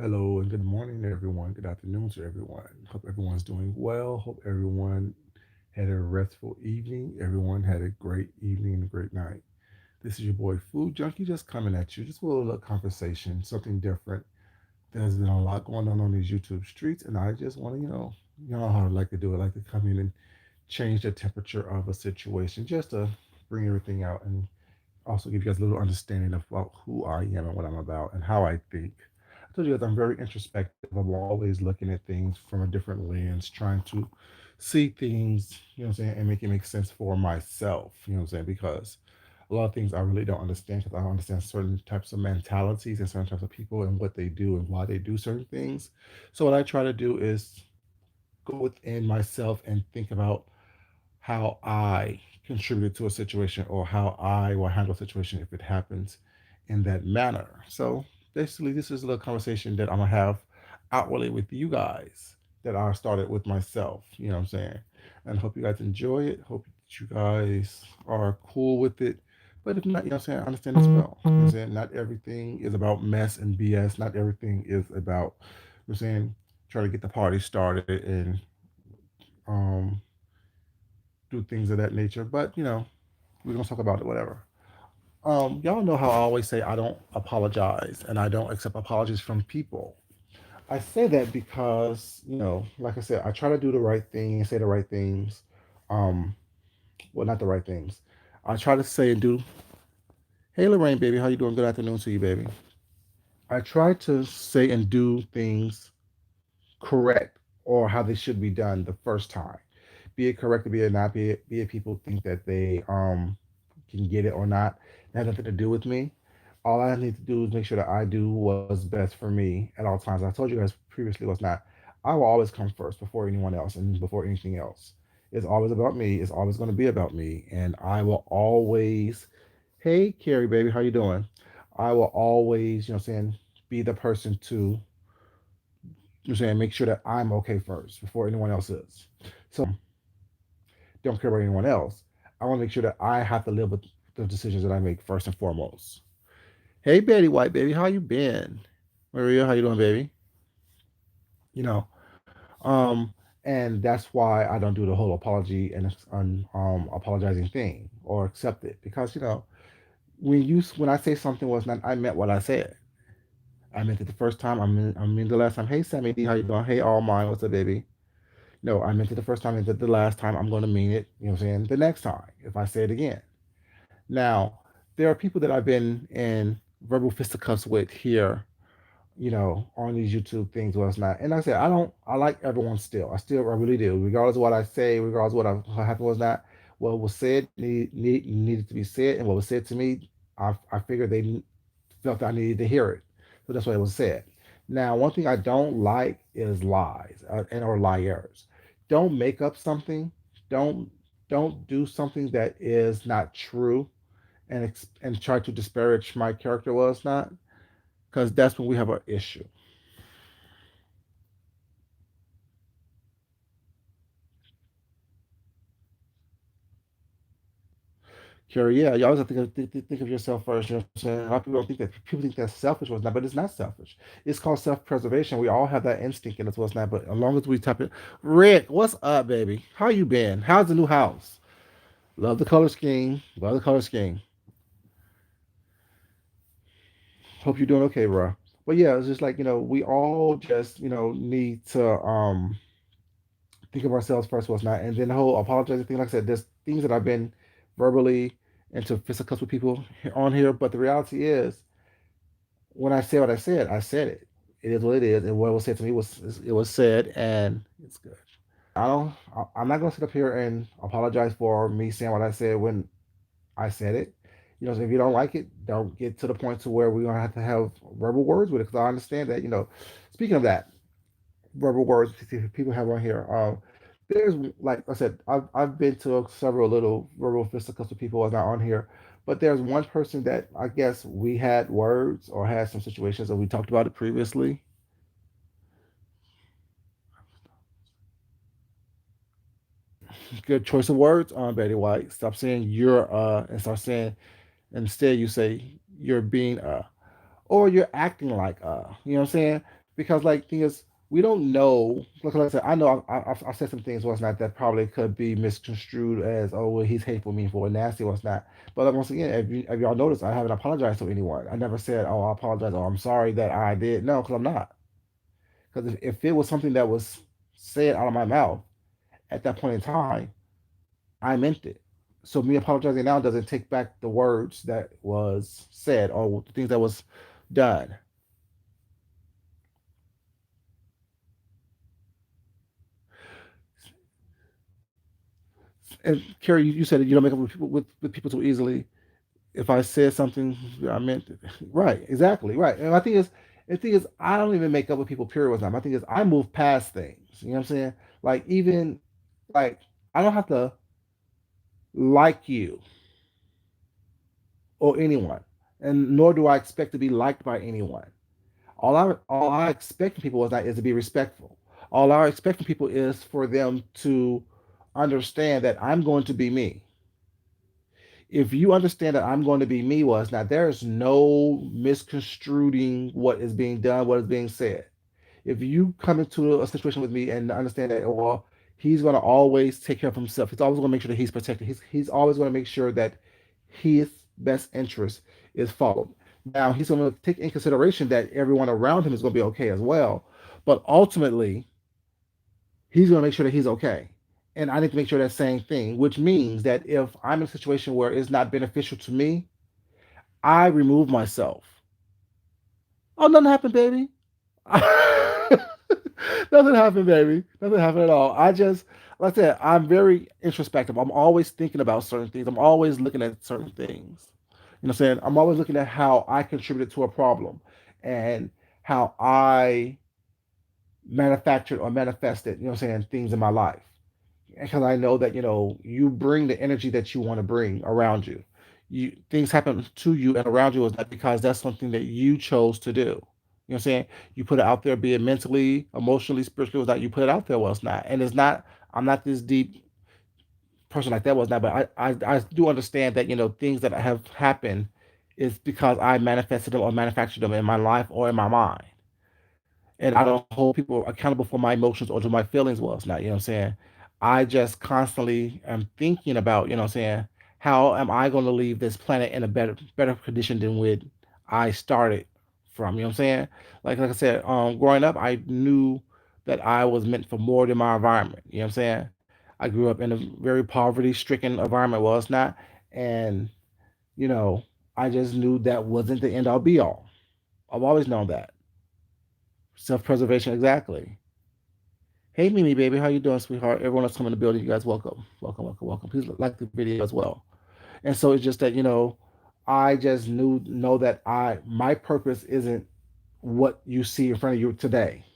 Hello and good morning, everyone. Good afternoon to everyone. Hope everyone's doing well. Hope everyone had a restful evening. Everyone had a great evening and a great night. This is your boy Food Junkie just coming at you, just with a little conversation, something different. There's been a lot going on these YouTube streets, and I just want to, you know how I like to do it. I like to come in and change the temperature of a situation just to bring everything out and also give you guys a little understanding of about who I am and what I'm about and how I think. I told you guys I'm very introspective. I'm always looking at things from a different lens, trying to see things, you know what I'm saying, and make it make sense for myself, you know what I'm saying, because a lot of things I really don't understand because I don't understand certain types of mentalities and certain types of people and what they do and why they do certain things. So what I try to do is go within myself and think about how I contributed to a situation or how I will handle a situation if it happens in that manner. So basically, this is a little conversation that I'm gonna have outwardly with you guys that I started with myself. You know what I'm saying? And hope you guys enjoy it. Hope that you guys are cool with it. But if not, you know what I'm saying, I understand as well. You know what I'm saying? Not everything is about mess and BS. Not everything is about, you know what I'm saying, trying to get the party started and um, do things of that nature. But we're gonna talk about it, whatever. Y'all know how I always say I don't apologize and I don't accept apologies from people. I say that because, like I said, I try to do the right thing and say the right things. Um, well, not the right things. I try to say and do. Hey, Lorraine, baby, how you doing? Good afternoon to you, baby. I try to say and do things correct or how they should be done the first time. Be it correct or be it not, be it people think that they can get it or not. That has nothing to do with me. All I need to do is make sure that I do what's best for me at all times. I told you guys previously was not. I will always come first before anyone else and before anything else. It's always about me. It's always going to be about me, and I will always. Hey, Carrie, baby, how you doing? I will always, saying, be the person to saying make sure that I'm okay first before anyone else is. So don't care about anyone else. I want to make sure that I have to live with the decisions that I make first and foremost. Hey Betty White baby, how you been? Maria, how you doing, baby? You know, um, and that's why I don't do the whole apology and apologizing thing or accept it because when I say something was not, I meant what I said. I meant it the first time. I mean the last time. Hey Sammy D, how you doing? Hey all mine, what's up, baby? No, I meant it the first time and the last time. I'm going to mean it, you know what I'm saying, the next time if I say it again. Now, there are people that I've been in verbal fisticuffs with here, on these YouTube things, what's not. And like I said, I like everyone still. I really do. Regardless of what I say, regardless of what happened was not, what was said needed to be said. And what was said to me, I figured they felt I needed to hear it. So that's why it was said. Now, one thing I don't like is lies and or liars. Don't make up something. Don't don't do something that is not true and try to disparage my character was not because that's when we have an issue. Carrie, yeah, you always have to think of yourself first. You know what I'm saying? A lot of people don't think that people think that's selfish was not, but it's not selfish. It's called self-preservation. We all have that instinct in us what's not, but as long as we type it, Rick, what's up, baby? How you been? How's the new house? Love the color scheme. Love the color scheme. Hope you're doing okay, bro. But yeah, it's just like we all just need to think of ourselves first, what's not, and then the whole apologizing thing. Like I said, there's things that I've been verbally into fisticuffs with people on here, but the reality is, when I say what I said it. It is what it is, and what was said to me was it was said, and it's good. I don't. I'm not gonna sit up here and apologize for me saying what I said when I said it. So if you don't like it, don't get to the point to where we're gonna have to have verbal words with it. Because I understand that. Speaking of that, verbal words people have on here. There's like I said, I've been to several little verbal fisticuffs with people who are not on here, but there's one person that I guess we had words or had some situations and we talked about it previously. Good choice of words on Betty White. Stop saying you're and start saying instead you say you're being or you're acting like you know what I'm saying? because like thing is we don't know. Like I said, I know I've said some things what's not that probably could be misconstrued as oh well he's hateful me for nasty what's not. But like, once again, if y'all noticed, I haven't apologized to anyone. I never said oh I apologize or I'm sorry that I did. No, because I'm not. Because if it was something that was said out of my mouth at that point in time, I meant it. So me apologizing now doesn't take back the words that was said or the things that was done. And Carrie, you said that you don't make up with people too easily. If I said something, I meant it. Right, exactly, right. And the thing is, I don't even make up with people. Period. With time. My thing is, I move past things. You know what I'm saying? Like even, like I don't have to like you or anyone, and nor do I expect to be liked by anyone. All I expect from people is to be respectful. All I expect from people is for them to understand that I'm going to be me. If you understand that I'm going to be me was now there is no misconstruing what is being done, what is being said. If you come into a situation with me and understand that, well, he's going to always take care of himself. He's always going to make sure that he's protected. He's always going to make sure that his best interest is followed. Now he's going to take in consideration that everyone around him is going to be okay as well, but ultimately he's going to make sure that he's okay. And I need to make sure that same thing, which means that if I'm in a situation where it's not beneficial to me, I remove myself. Oh, nothing happened, baby. Nothing happened, baby. Nothing happened at all. Like I said, I'm very introspective. I'm always thinking about certain things. I'm always looking at certain things. You know what I'm saying? I'm always looking at how I contributed to a problem and how I manufactured or manifested, you know what I'm saying, things in my life. Because I know that you bring the energy that you want to bring around you. You things happen to you and around you is not because that's something that you chose to do. You know what I'm saying? You put it out there, be it mentally, emotionally, spiritually, was not you put it out there. Well, it's not, and it's not. I'm not this deep person like that was not, but I do understand that things that have happened is because I manifested them or manufactured them in my life or in my mind, and I don't hold people accountable for my emotions or to my feelings. Well, it's not, you know what I'm saying? I just constantly am thinking about, you know what I'm saying, how am I going to leave this planet in a better condition than when I started from, you know what I'm saying? Like I said, growing up, I knew that I was meant for more than my environment. You know what I'm saying? I grew up in a very poverty-stricken environment. Well, it's not, and you know, I just knew that wasn't the end all be all. I've always known that. Self-preservation, exactly. Hey Mimi baby, how you doing, sweetheart? Everyone that's coming to the building, you guys welcome. Welcome, welcome, welcome. Please like the video as well. And so it's just that, I just know that my purpose isn't what you see in front of you today.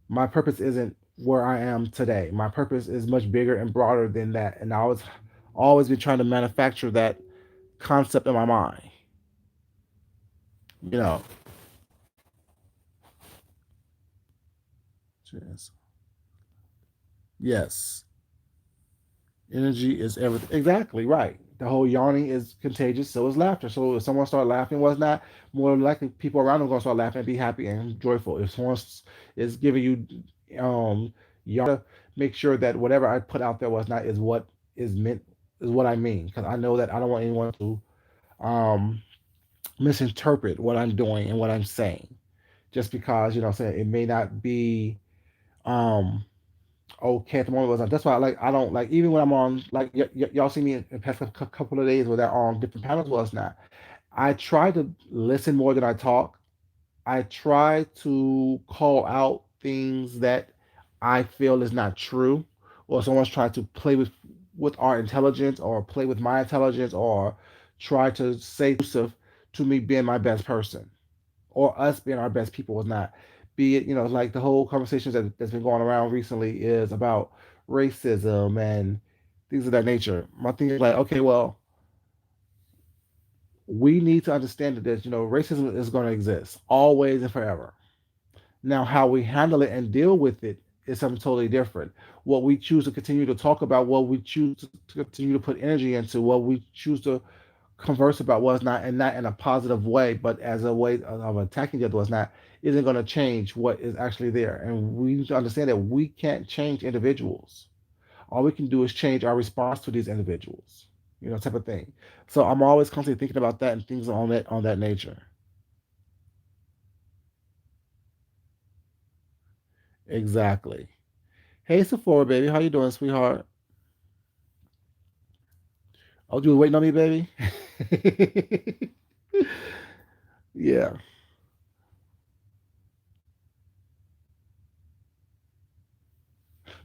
My purpose isn't where I am today. My purpose is much bigger and broader than that. And I was always been trying to manufacture that concept in my mind. You know. Yes. Yes. Energy is everything. Exactly right. The whole yawning is contagious, so is laughter. So if someone start laughing, was not more than likely people around them going to start laughing and be happy and joyful. If someone is giving you make sure that whatever I put out there was not is what is meant is what I mean because I know that I don't want anyone to um misinterpret what I'm doing and what I'm saying just because what I'm saying it may not be um okay at the moment was that's why I don't like even when I'm on like y'all see me in the past couple of days where they're on different panels was not I try to listen more than I talk. I try to call out things that I feel is not true or someone's trying to play with our intelligence or play with my intelligence or try to say to me being my best person or us being our best people was not. Be it, like the whole conversations that's been going around recently is about racism and things of that nature. My thing is like, okay, well, we need to understand that racism is going to exist always and forever. Now, how we handle it and deal with it is something totally different. What we choose to continue to talk about, what we choose to continue to put energy into, what we choose to converse about what's not, and not in a positive way, but as a way of attacking the other what's not, isn't going to change what is actually there. And we need to understand that we can't change individuals. All we can do is change our response to these individuals, type of thing. So I'm always constantly thinking about that and things on that nature. Exactly. Hey, Sephora, baby, how you doing, sweetheart? Oh, you were waiting on me, baby. Yeah.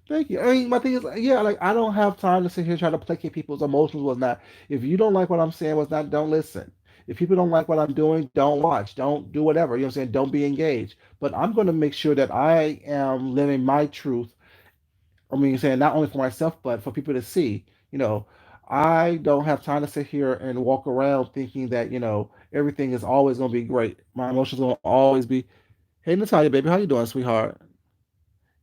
Thank you. I mean, my thing is, yeah, like I don't have time to sit here trying to placate people's emotions. Was not. If you don't like what I'm saying, was not. Don't listen. If people don't like what I'm doing, don't watch. Don't do whatever. You know what I'm saying? Don't be engaged. But I'm going to make sure that I am living my truth. I mean, saying not only for myself, but for people to see. You know, I don't have time to sit here and walk around thinking that everything is always going to be great. My emotions going to always be. Hey, Natalia, baby, how you doing, sweetheart?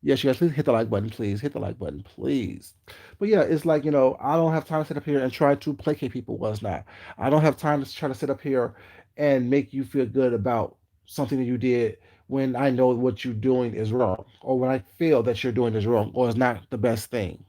Yes, yes, please hit the like button, please. Hit the like button, please. But yeah, it's like, I don't have time to sit up here and try to placate people was not. I don't have time to try to sit up here and make you feel good about something that you did when I know what you're doing is wrong, or when I feel that you're doing is wrong, or is not the best thing.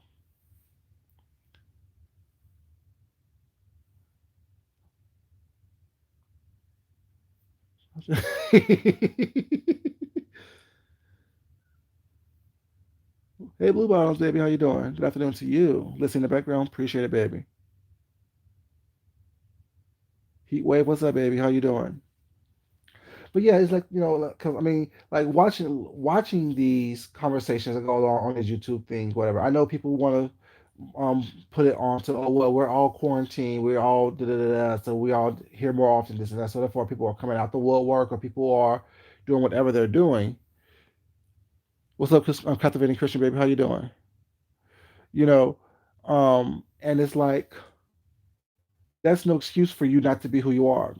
Hey, Blue Bottles, baby, how you doing? Good afternoon to you. Listen in the background, appreciate it, baby. Heat Wave, what's up, baby? How you doing? But yeah, it's like because I mean, like watching these conversations that go on these YouTube things, whatever. I know people want to put it on to, oh well, we're all quarantined, we're all da da da da, so we all hear more often this and that. So therefore, people are coming out the woodwork, or people are doing whatever they're doing. What's up, Chris, captivating Christian baby? How you doing? You know, and it's like that's no excuse for you not to be who you are.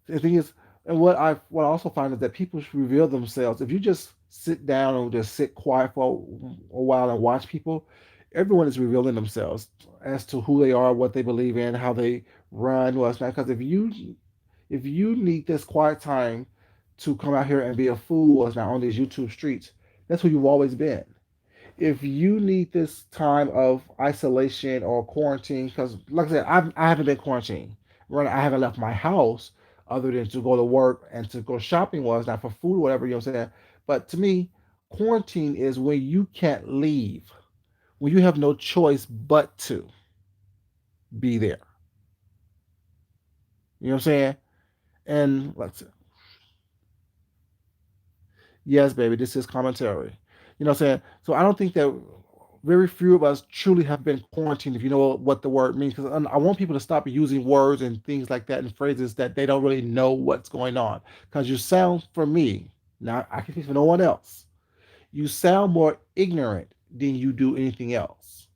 The thing is, and what I also find is that people should reveal themselves. If you just sit down and just sit quiet for a while and watch people, everyone is revealing themselves as to who they are, what they believe in, how they run, what's not. Because if you need this quiet time to come out here and be a fool, what's not on these YouTube streets, that's who you've always been. If you need this time of isolation or quarantine, because like I said, I haven't been quarantined. Right, I haven't left my house other than to go to work and to go shopping was not for food or whatever, you know what I'm saying? But to me, quarantine is when you can't leave, when you have no choice but to be there. You know what I'm saying? And let's yes, baby, this is commentary. You know what I'm saying? So I don't think that very few of us truly have been quarantined, if you know what the word means. Because I want people to stop using words and things like that and phrases that they don't really know what's going on. Because you sound, for me, now I can speak for no one else, you sound more ignorant than you do anything else.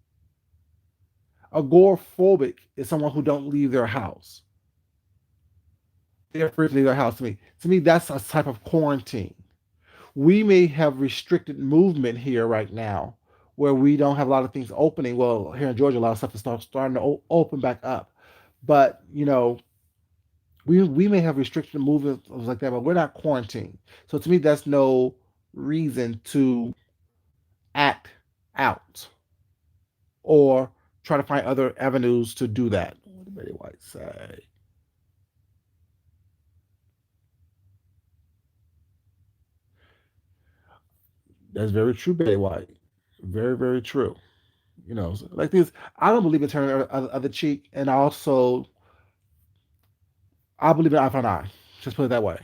Agoraphobic is someone who don't leave their house. They're afraid to leave their house to me. To me, that's a type of quarantine. We may have restricted movement here right now where we don't have a lot of things opening. Well, here in Georgia, a lot of stuff is starting to open back up. But, we may have restricted movement like that, but we're not quarantined. So to me, that's no reason to act out or try to find other avenues to do that. What did Betty White say? That's very true, Betty White. Very, very true. Like this, I don't believe in turning the other cheek, and I believe in eye for an eye. Just put it that way.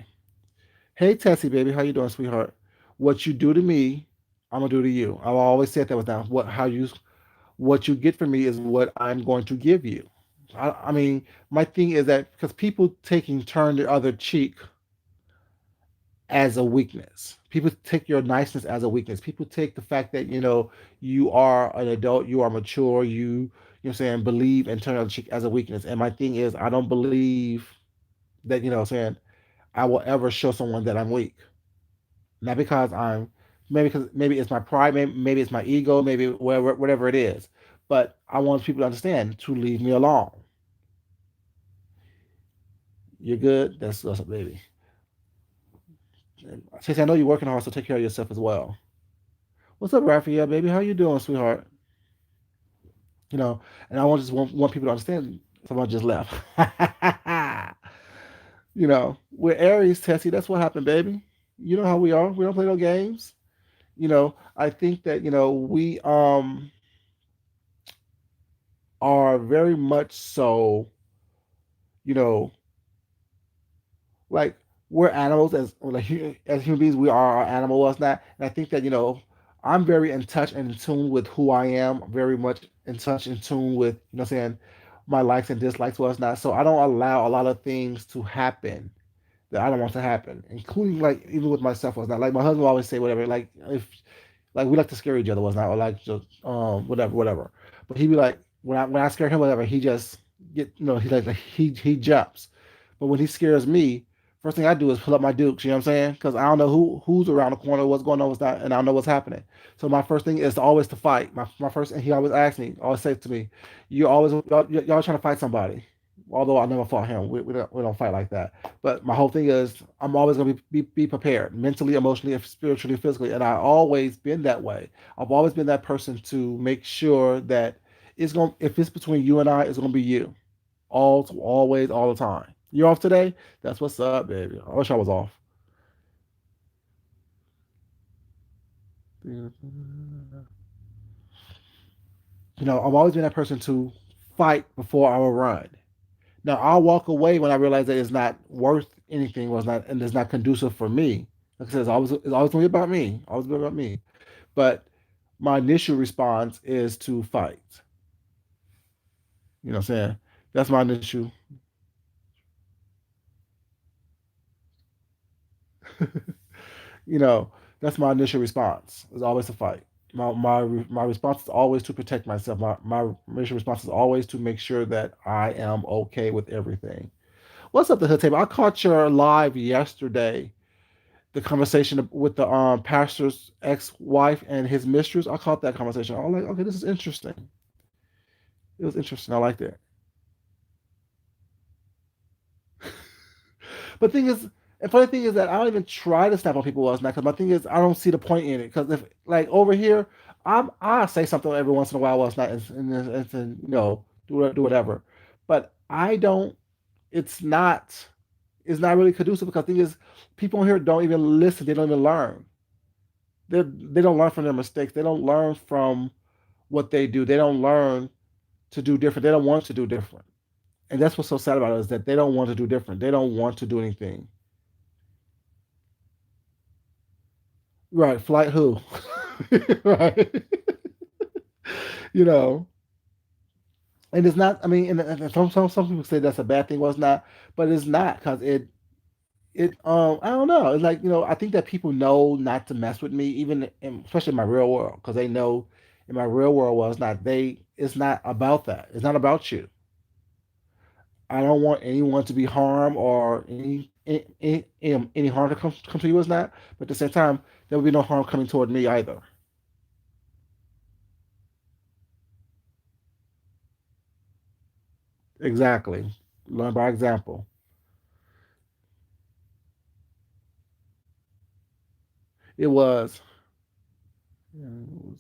Hey, Tessie, baby, how you doing, sweetheart? What you do to me, I'm gonna do to you. I've always said that with now. What you get from me is what I'm going to give you. I mean, my thing is that because people taking turn the other cheek as a weakness. People take your niceness as a weakness. People take the fact that you are an adult, you are mature, what I'm saying, believe and turn the other cheek as a weakness. And my thing is, I don't believe that what I'm saying, I will ever show someone that I'm weak. Not because I'm maybe it's my pride, maybe it's my ego, maybe whatever it is. But I want people to understand to leave me alone. You're good. That's a baby. Chase, I know you're working hard, so take care of yourself as well. What's up, Raphael, baby? How you doing, sweetheart? You know, and I want people to understand. Someone just left. We're Aries, Tessie. That's what happened, baby. You know how we are. We don't play no games. I think that we are very much so. You know, like we're animals as human beings. We are our animal, was not. And I think that I'm very in touch and in tune with who I am. Very much in touch in tune with what I'm saying, my likes and dislikes was not. So I don't allow a lot of things to happen that I don't want to happen, including like even with myself was not. Like my husband will always say whatever. Like if like we like to scare each other was not, or like just whatever. But he'd be like when I scare him whatever, he just he jumps. But when he scares me, first thing I do is pull up my dukes. You know what I'm saying? Because I don't know who's around the corner, what's going on, what's not, and I don't know what's happening. So my first thing is to always to fight. My first, and he always asks me, always says to me, "You always y'all trying to fight somebody." Although I never fought him, we don't fight like that. But my whole thing is I'm always going to be prepared mentally, emotionally, spiritually, physically, and I always been that way. I've always been that person to make sure that it's going if it's between you and I, it's going to be you, always, all the time. You off today? That's what's up, baby. I wish I was off. I've always been that person to fight before I will run. Now I'll walk away when I realize that it's not worth anything, was not, and it's not conducive for me. Like I said, it's always gonna be about me. Always be about me. But my initial response is to fight. You know what I'm saying? That's my initial. you know, that's my initial response. Is always to fight. My response is always to protect myself. My initial response is always to make sure that I am okay with everything. What's up, the hood table? I caught your live yesterday. The conversation with the pastor's ex-wife and his mistress. I caught that conversation. I was like, okay, this is interesting. It was interesting. I liked it. But thing is, and funny thing is that I don't even try to snap on people last night because my thing is I don't see the point in it. Because if like over here, I say something every once in a while last night and do whatever. But I don't. It's not. It's not really conducive because the thing is, people here don't even listen. They don't even learn. They don't learn from their mistakes. They don't learn from what they do. They don't learn to do different. They don't want to do different. And that's what's so sad about it is that they don't want to do different. They don't want to do anything. Right. Flight who? right. you know. And it's not. I mean, and some people say that's a bad thing. Well, it's not, but it's not because I don't know. It's like I think that people know not to mess with me, especially in my real world, because they know in my real world, well, it's not about that. It's not about you. I don't want anyone to be harmed or any harm to come to you. Is not, but at the same time, there will be no harm coming toward me either. Exactly. Learn by example. It was. Yeah, it was.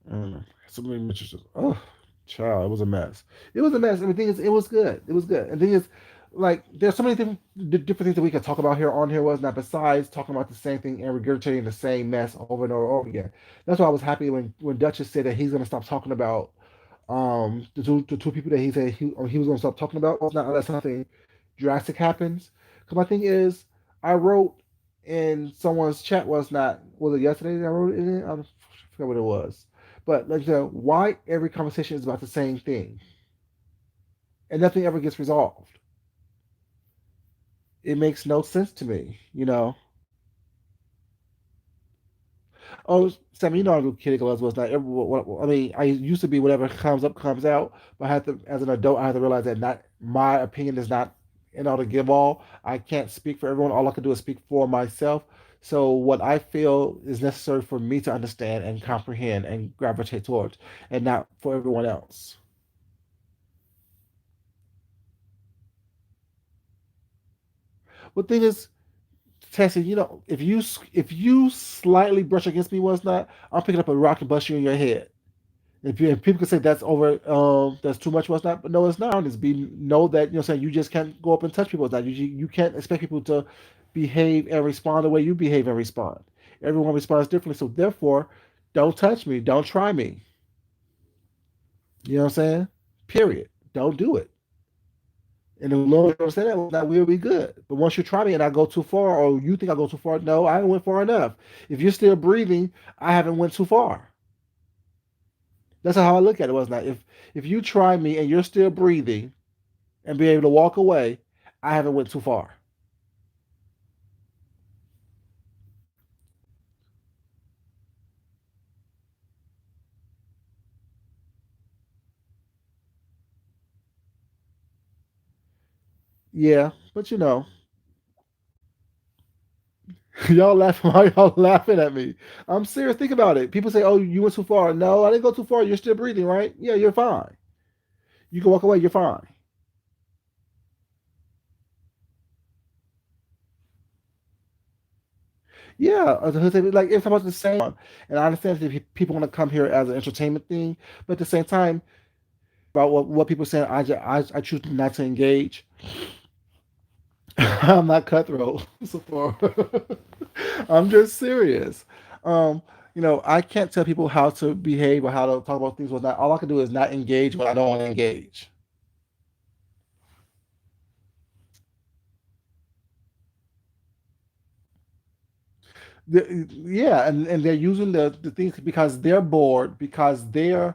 I don't know. So many mistresses. Oh, child, it was a mess. It was a mess. And the thing is, it was good. It was good. And the thing is, like, there's so many different things that we could talk about here on here, was not besides talking about the same thing and regurgitating the same mess over and over again. That's why I was happy when Duchess said that he's gonna stop talking about the two people that he said he was gonna stop talking about. It's not unless something drastic happens. Because my thing is, I wrote in someone's chat was it yesterday that I wrote it in? I forget what it was. But like why every conversation is about the same thing and nothing ever gets resolved. It makes no sense to me. Oh, Sammy, you know how to kid was not every. I mean, I used to be whatever comes up comes out, but I had to, as an adult, I had to realize that not my opinion is not to give all. I can't speak for everyone. All I can do is speak for myself. So what I feel is necessary for me to understand and comprehend and gravitate towards, and not for everyone else. Well, thing is, Tessie, if you slightly brush against me once not, I'm picking up a rock and bust you in your head. If people can say that's over, that's too much, what's not, but no, it's not. It's be know that saying you just can't go up and touch people. It's not you can't expect people to behave and respond the way you behave and respond. Everyone responds differently, so therefore, don't touch me, don't try me. You know what I'm saying? Period. Don't do it. And as long as you don't say that, well, that we'll be good. But once you try me and I go too far, or you think I go too far, no, I haven't went far enough. If you're still breathing, I haven't went too far. That's how I look at it. Was not if you try me and you're still breathing and be able to walk away, I haven't went too far. Yeah, but y'all laughing. Why y'all laughing at me? I'm serious. Think about it. People say, "Oh, you went too far." No, I didn't go too far. You're still breathing, right? Yeah, you're fine. You can walk away. You're fine. Yeah, like it's about the same. And I understand that if people want to come here as an entertainment thing, but at the same time, about what people saying, I choose not to engage. I'm not cutthroat. So far. I'm just serious. Um, I can't tell people how to behave or how to talk about things. Whatnot. All I can do is not engage when I don't want to engage. Yeah, and they're using the things because they're bored, because they're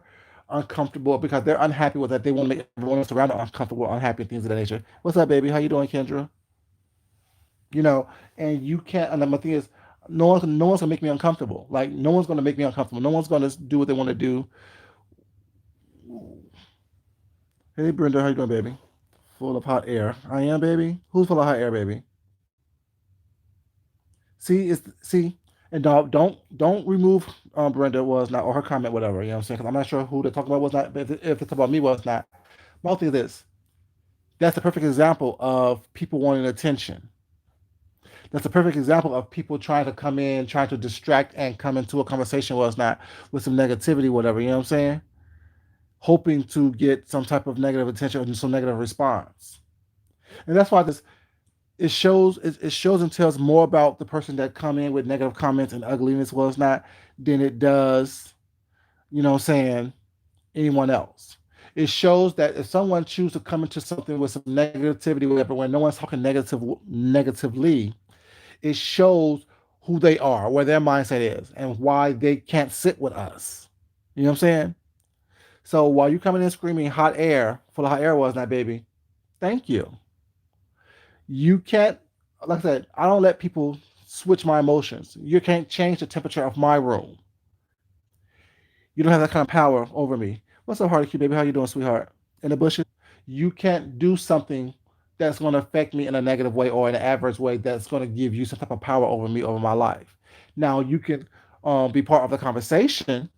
uncomfortable, because they're unhappy with that. They want to make everyone else around them uncomfortable, unhappy, things of that nature. What's up, baby? How you doing, Kendra? You know, and you can't. And my thing is, no one's gonna make me uncomfortable. Like no one's gonna make me uncomfortable. No one's gonna do what they want to do. Hey, Brenda, how you doing, baby? Full of hot air. I am, baby. Who's full of hot air, baby? See, and don't remove Brenda was not or her comment, whatever. You know what I'm saying? Because I'm not sure who they're talking about was not. But if it's about me was not. My thing is this. That's the perfect example of people wanting attention. That's a perfect example of people trying to come in, trying to distract and come into a conversation was not with some negativity, whatever. You know what I'm saying? Hoping to get some type of negative attention or some negative response. And that's why this it shows and tells more about the person that come in with negative comments and ugliness was not than it does, what I'm saying, anyone else. It shows that if someone chooses to come into something with some negativity, whatever, when no one's talking negatively, it shows who they are, where their mindset is, and why they can't sit with us. You know what I'm saying? So while you coming in screaming hot air, full of hot air was not, baby. Thank you. You can't, like I said, I don't let people switch my emotions. You can't change the temperature of my room. You don't have that kind of power over me. What's up, Hardy Q, baby? How you doing, sweetheart? In the bushes? You can't do something that's going to affect me in a negative way or in an adverse way that's going to give you some type of power over me, over my life. Now, you can be part of the conversation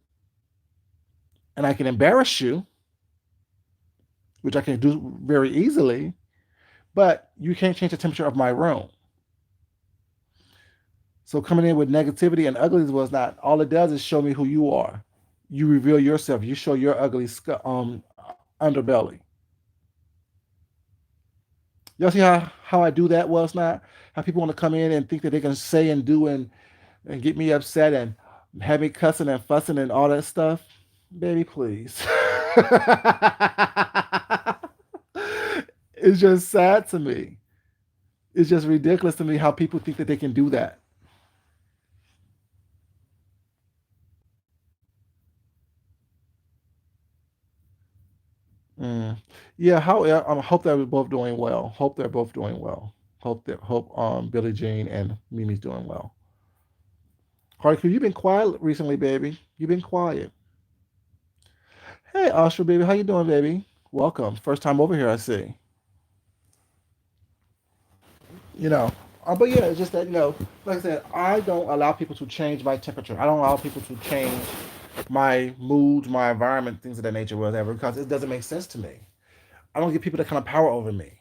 and I can embarrass you, which I can do very easily, but you can't change the temperature of my room. So coming in with negativity and ugliness was not, all it does is show me who you are. You reveal yourself. You show your ugly underbelly. Y'all see how I do that was not? How people want to come in and think that they can say and do and get me upset and have me cussing and fussing and all that stuff. Baby, please. It's just sad to me. It's just ridiculous to me how people think that they can do that. Mm. Yeah, I hope that we're both doing well. Hope they're both doing well. Hope Billie Jean and Mimi's doing well. Cardi, you've been quiet recently, baby. You've been quiet. Hey, Oscar, baby, how you doing, baby? Welcome. First time over here, I see. You know, but yeah, it's just that like I said, I don't allow people to change my temperature. I don't allow people to change my mood, my environment, things of that nature, whatever, because it doesn't make sense to me. I don't give people that kind of power over me.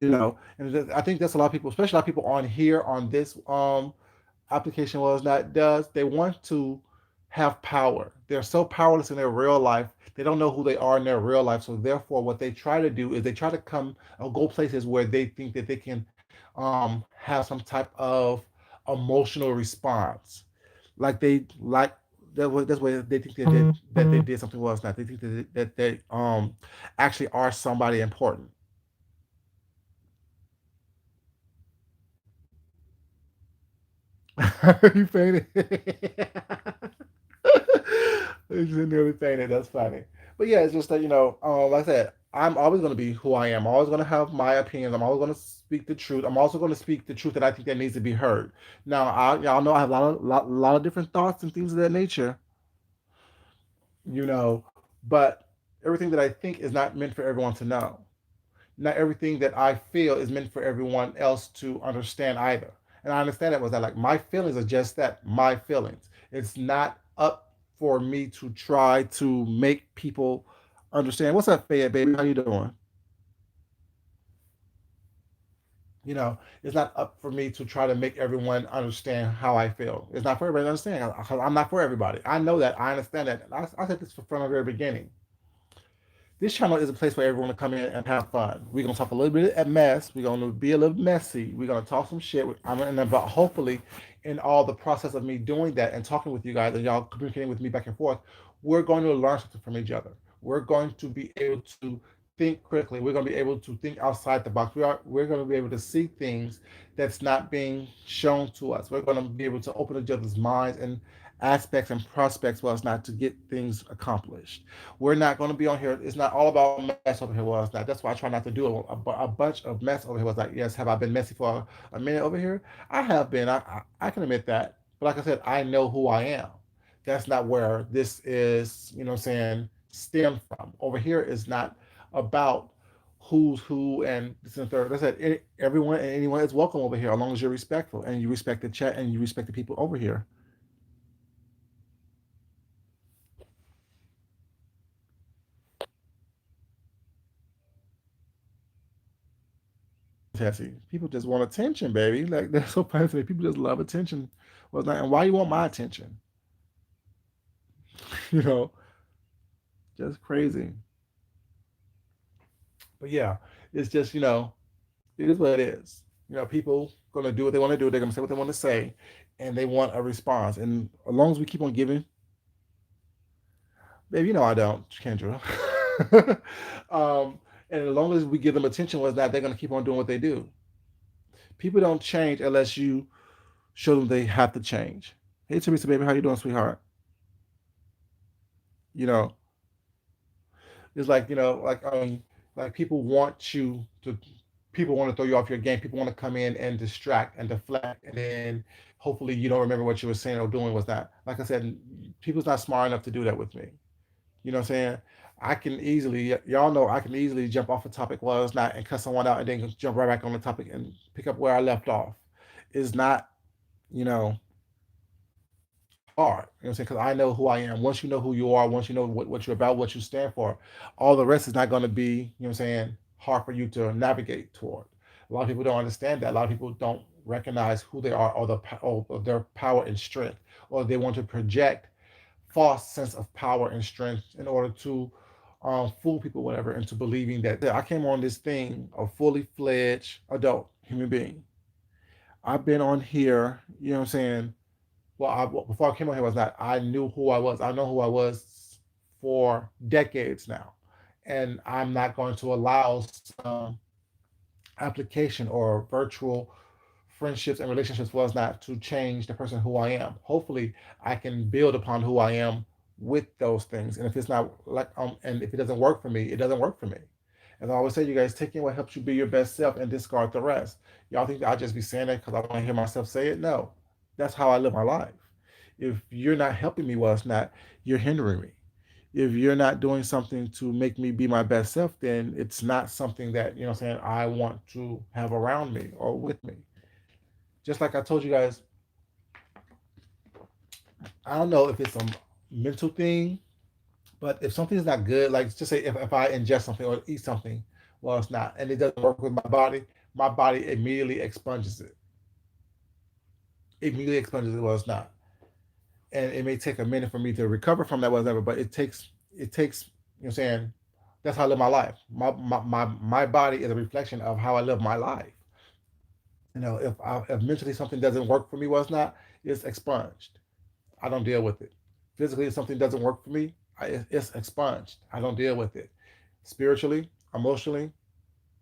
I think that's a lot of people, especially a lot of people on here on this application was not does. They want to have power. They're so powerless in their real life. They don't know who they are in their real life. So therefore, what they try to do is they try to come or go places where they think that they can have some type of emotional response, like they like that's why they think that they did something was not. They think that they actually are somebody important. You fainted. It's nearly fainted. That's funny. But yeah, it's just that like I said, I'm always going to be who I am. I'm always going to have my opinions. I'm always going to speak the truth. I'm also going to speak the truth that I think that needs to be heard. Now, y'all know I have lot of different thoughts and things of that nature, you know, but everything that I think is not meant for everyone to know. Not everything that I feel is meant for everyone else to understand either. And I understand that was that like my feelings are just that, my feelings. It's not up for me to try to make people understand. What's up, Fayette, baby? How you doing? It's not up for me to try to make everyone understand how I feel. It's not for everybody to understand. I'm not for everybody. I know that. I understand that. I said this from the very beginning. This channel is a place for everyone to come in and have fun. We're gonna talk a little bit at mess. We're gonna be a little messy. We're gonna talk some shit. But hopefully, in all the process of me doing that and talking with you guys and y'all communicating with me back and forth, we're going to learn something from each other. We're going to be able to think critically. We're going to be able to think outside the box. We're going to be able to see things that's not being shown to us. We're going to be able to open each other's minds and aspects and prospects for us not to get things accomplished. We're not going to be on here. It's not all about mess over here. Was not. That's why I try not to do a bunch of mess over here. Was like, yes, have I been messy for a minute over here? I have been. I can admit that. But like I said, I know who I am. That's not where this is. What I'm saying, stem from. Over here is not about who's who and this and third. Like I said, everyone and anyone is welcome over here, as long as you're respectful and you respect the chat and you respect the people over here. Tessie. People just want attention, baby. Like that's so funny to me. People just love attention. Well, like, and why you want my attention? you know, just crazy. But yeah, it's just it is what it is. People gonna do what they want to do. They're gonna say what they want to say, and they want a response. And as long as we keep on giving, baby, I don't, Kendra. And as long as we give them attention, was that they're gonna keep on doing what they do. People don't change unless you show them they have to change. Hey Teresa, baby, how you doing, sweetheart? You know, it's like like people want to throw you off your game. People want to come in and distract and deflect, and then hopefully you don't remember what you were saying or doing was that. Like I said, people's not smart enough to do that with me. You know what I'm saying? I can easily, y'all know, I can easily jump off a topic while it's not and cut someone out and then jump right back on the topic and pick up where I left off. It's not, you know, hard. You know what I'm saying? Because I know who I am. Once you know who you are, once you know what you're about, what you stand for, all the rest is not going to be, what I'm saying, hard for you to navigate toward. A lot of people don't understand that. A lot of people don't recognize who they are or their power and strength, or they want to project false sense of power and strength in order to fool people, whatever, into believing that I came on this thing a fully fledged adult human being. I've been on here, you know what I'm saying, before I came on here was that I knew who I was. I know who I was for decades now, and I'm not going to allow some application or virtual friendships and relationships was not to change the person who I am. Hopefully, I can build upon who I am with those things. And if it's not and if it doesn't work for me, it doesn't work for me. As I always say, you guys take in what helps you be your best self and discard the rest. Y'all think that I just be saying that because I want to hear myself say it? No, that's how I live my life. If you're not helping me, well, it's not, you're hindering me. If you're not doing something to make me be my best self, then it's not something that, what I'm saying, I want to have around me or with me. Just like I told you guys, I don't know if it's a mental thing, but if something is not good, like just say if I ingest something or eat something, Well, it's not, and it doesn't work with my body immediately expunges it. Immediately expunges it. Well, it's not, and it may take a minute for me to recover from that whatever, but it takes. You know what I'm saying? That's how I live my life. My body is a reflection of how I live my life. If mentally something doesn't work for me, well, it's not. It's expunged. I don't deal with it. Physically, if something doesn't work for me, it's expunged. I don't deal with it. Spiritually, emotionally,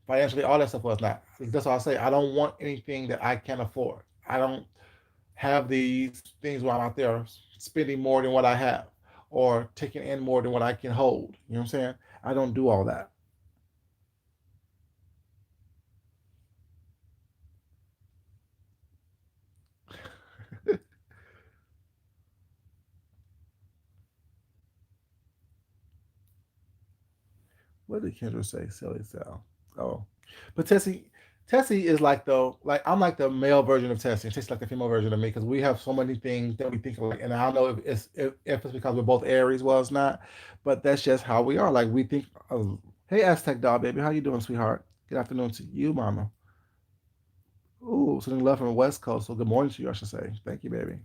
financially, all that stuff was not. That's why I say I don't want anything that I can't afford. I don't have these things where I'm out there spending more than what I have or taking in more than what I can hold. You know what I'm saying? I don't do all that. What did Kendra say? Silly Sal. Oh, but Tessie is like I'm like the male version of Tessie. Tessie's like the female version of me because we have so many things that we think alike. And I don't know if it's because we're both Aries. Well, it's not, but that's just how we are. Like we think. Hey, Aztec doll, baby, how you doing, sweetheart? Good afternoon to you, Mama. Ooh, sending love from the West Coast. So good morning to you, I should say. Thank you, baby.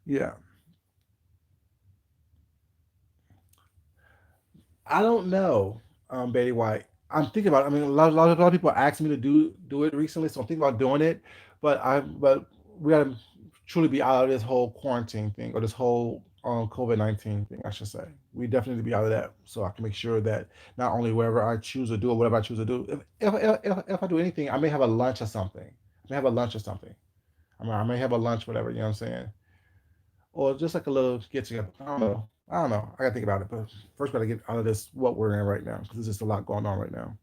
Yeah. I don't know, Betty White. I'm thinking about it. I mean, a lot of people asked me to do it recently, so I'm thinking about doing it. But we gotta truly be out of this whole quarantine thing or this whole COVID-19 thing, I should say. We definitely need to be out of that, so I can make sure that not only wherever I choose to do or whatever I choose to do, if I do anything, I may have a lunch or something. I may have a lunch or something. I may have a lunch, whatever. You know what I'm saying? Or just like a little get together. I don't know. I don't know. I gotta think about it. But first, we gotta get out of this what we're in right now because there's just a lot going on right now.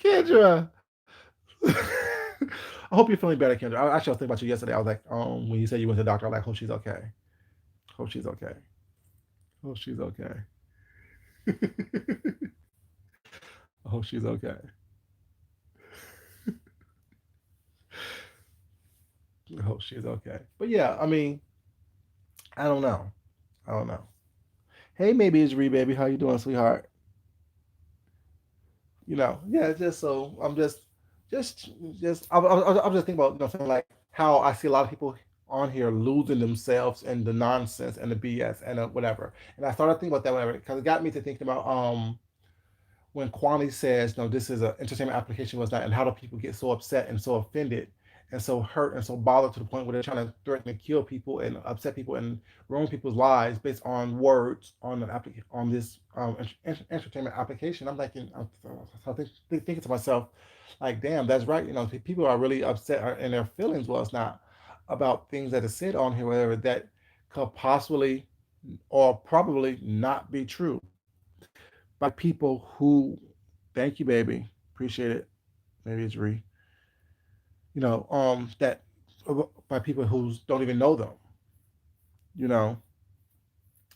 Kendra, I hope you're feeling better, Kendra. Actually, I was thinking about you yesterday. I was like, when you said you went to the doctor, I was like, hope she's okay. Hope she's okay. Hope she's okay. I hope she's okay. I hope she's okay. But yeah, I mean, I don't know. I don't know. Hey, maybe it's Ree, baby. How you doing, sweetheart? Yeah, just so I'm just, I'm just thinking about, something like how I see a lot of people on here losing themselves in the nonsense and the BS and whatever. And I started thinking about that whatever because it got me to thinking about when Kwame says, no, this is an entertainment application was not, and how do people get so upset and so offended and so hurt and so bothered to the point where they're trying to threaten to kill people and upset people and ruin people's lives based on words on on this entertainment application. I'm like, thinking to myself, like, damn, that's right. People are really upset in their feelings. Well, it's not about things that are said on here, whatever that could possibly or probably not be true by people who, thank you, baby, appreciate it. Maybe it's Ree. That by people who don't even know them. You know,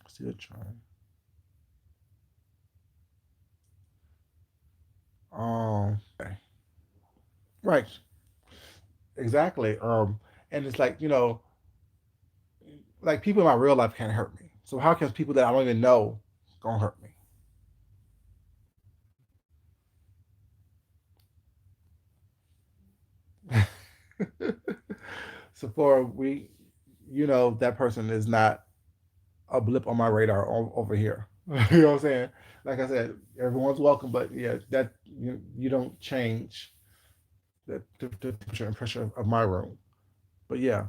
still trying. Okay. Right, exactly. And it's like like people in my real life can't hurt me. So how can people that I don't even know gonna hurt me? So for we, that person is not a blip on my radar over here. You know what I'm saying? Like I said, everyone's welcome, but yeah, that you don't change the temperature and pressure of my room. But yeah,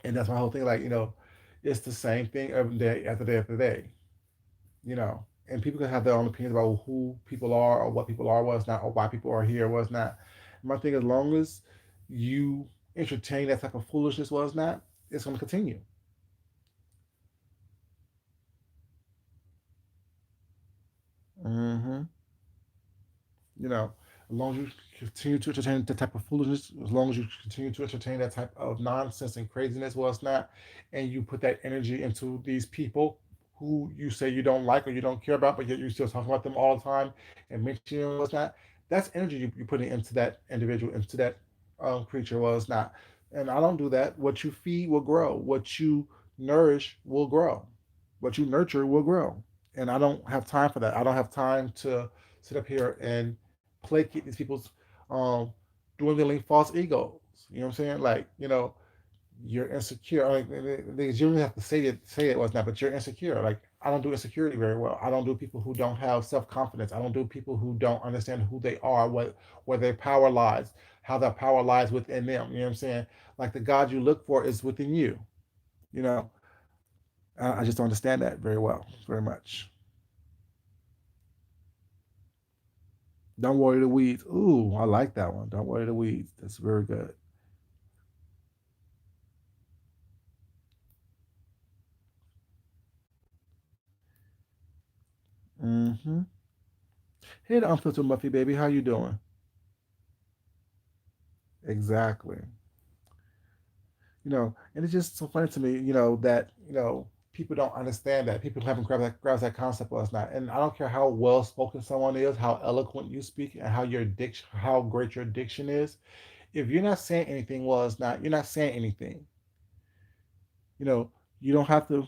and that's my whole thing. Like it's the same thing every day after day after day. And people can have their own opinions about who people are or what people are, what's not, or why people are here, what's not. My thing, as long as you entertain that type of foolishness, was not, it's going to continue. Hmm. You know, as long as you continue to entertain that type of foolishness, as long as you continue to entertain that type of nonsense and craziness, was not, and you put that energy into these people who you say you don't like or you don't care about, but yet you still talk about them all the time and mention them, what's not. That's energy you're putting into that individual, into that creature. Well, it's not. And I don't do that. What you feed will grow. What you nourish will grow. What you nurture will grow. And I don't have time for that. I don't have time to sit up here and placate these people's um, dwindling false egos. You know what I'm saying? Like, you're insecure. Like, you don't have to say it was not, but you're insecure. Like, I don't do insecurity very well. I don't do people who don't have self confidence. I don't do people who don't understand who they are, where their power lies, how that power lies within them. You know what I'm saying? Like the God you look for is within you. You know, I just don't understand that very well, very much. Don't worry the weeds. Ooh, I like that one. Don't worry the weeds. That's very good. Mm-hmm. Hey, the unfiltered Muffy baby, how you doing? Exactly. And it's just so funny to me, that people don't understand that people haven't grasped that concept was not. And I don't care how well spoken someone is, how eloquent you speak, and how great your diction is. If you're not saying anything, well, it's not. You're not saying anything. You know, you don't have to.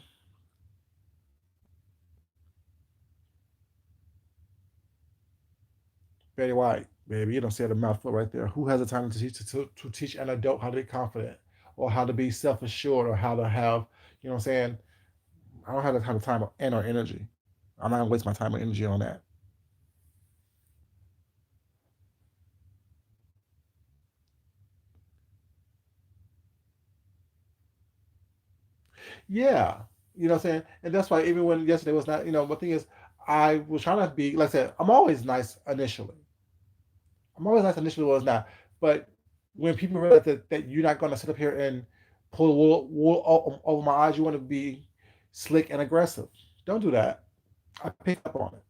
Betty White, baby, you don't say the mouthful right there. Who has the time to teach an adult how to be confident, or how to be self assured, or how to have, what I'm saying? I don't have the kind of time and or energy. I'm not gonna waste my time and energy on that. Yeah, you know what I'm saying? And that's why even when yesterday was not, the thing is, I was trying to be, like I said, I'm always nice initially. I'm always nice initially, was not. But when people realize that you're not going to sit up here and pull the wool over my eyes, you want to be slick and aggressive. Don't do that. I pick up on it.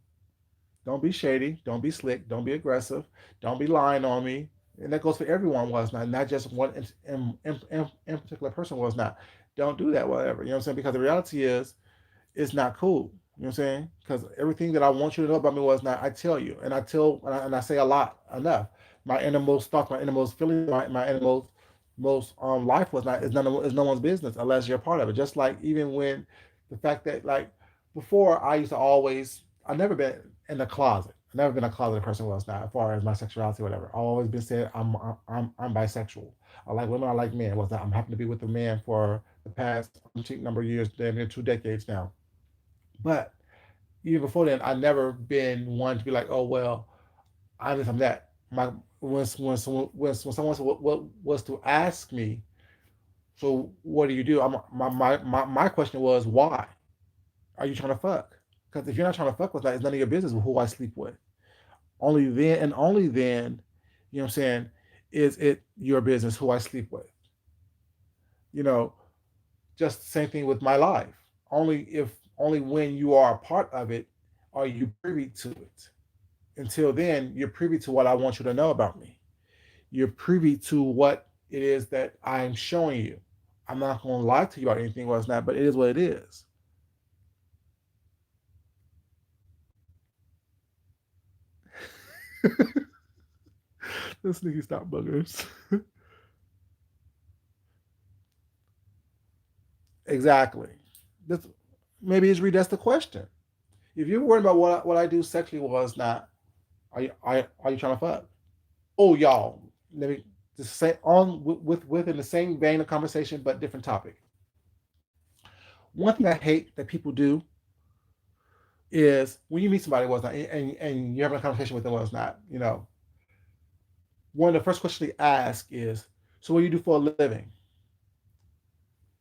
Don't be shady. Don't be slick. Don't be aggressive. Don't be lying on me. And that goes for everyone, was not just one in particular person, was not. Don't do that, whatever. You know what I'm saying? Because the reality is, it's not cool. You know what I'm saying? Because everything that I want you to know about me was not. I tell you, and I say a lot enough. My innermost thoughts, my innermost feelings, my innermost most life was not is no one's business unless you're a part of it. Just like even when the fact that, like, before, I used to always, I've never been in the closet. I've never been a closeted person, was not, as far as my sexuality or whatever. I've always been said I'm bisexual. I like women, I like men. Was that I'm happy to be with a man for the past number of years, damn near 2 decades now. But even before then, I never been one to be like, oh well, I'm this, I'm that. My when someone what was to ask me, so what do you do? My question was, why are you trying to fuck? Because if you're not trying to fuck with that, it's none of your business who I sleep with. Only then and only then, you know what I'm saying, is it your business who I sleep with. You know, just the same thing with my life. Only when you are a part of it are you privy to it. Until then, you're privy to what I want you to know about me. You're privy to what it is that I'm showing you. I'm not going to lie to you about anything was not, but it is what it is. This nigga stop buggers. Exactly. That's, maybe it's read that's the question. If you're worried about what I do sexually was not, are you trying to fuck? Oh, y'all, let me just say on within the same vein of conversation, but different topic. One thing I hate that people do is when you meet somebody was not, and you're having a conversation with them was not, one of the first questions they ask is, "So what do you do for a living?"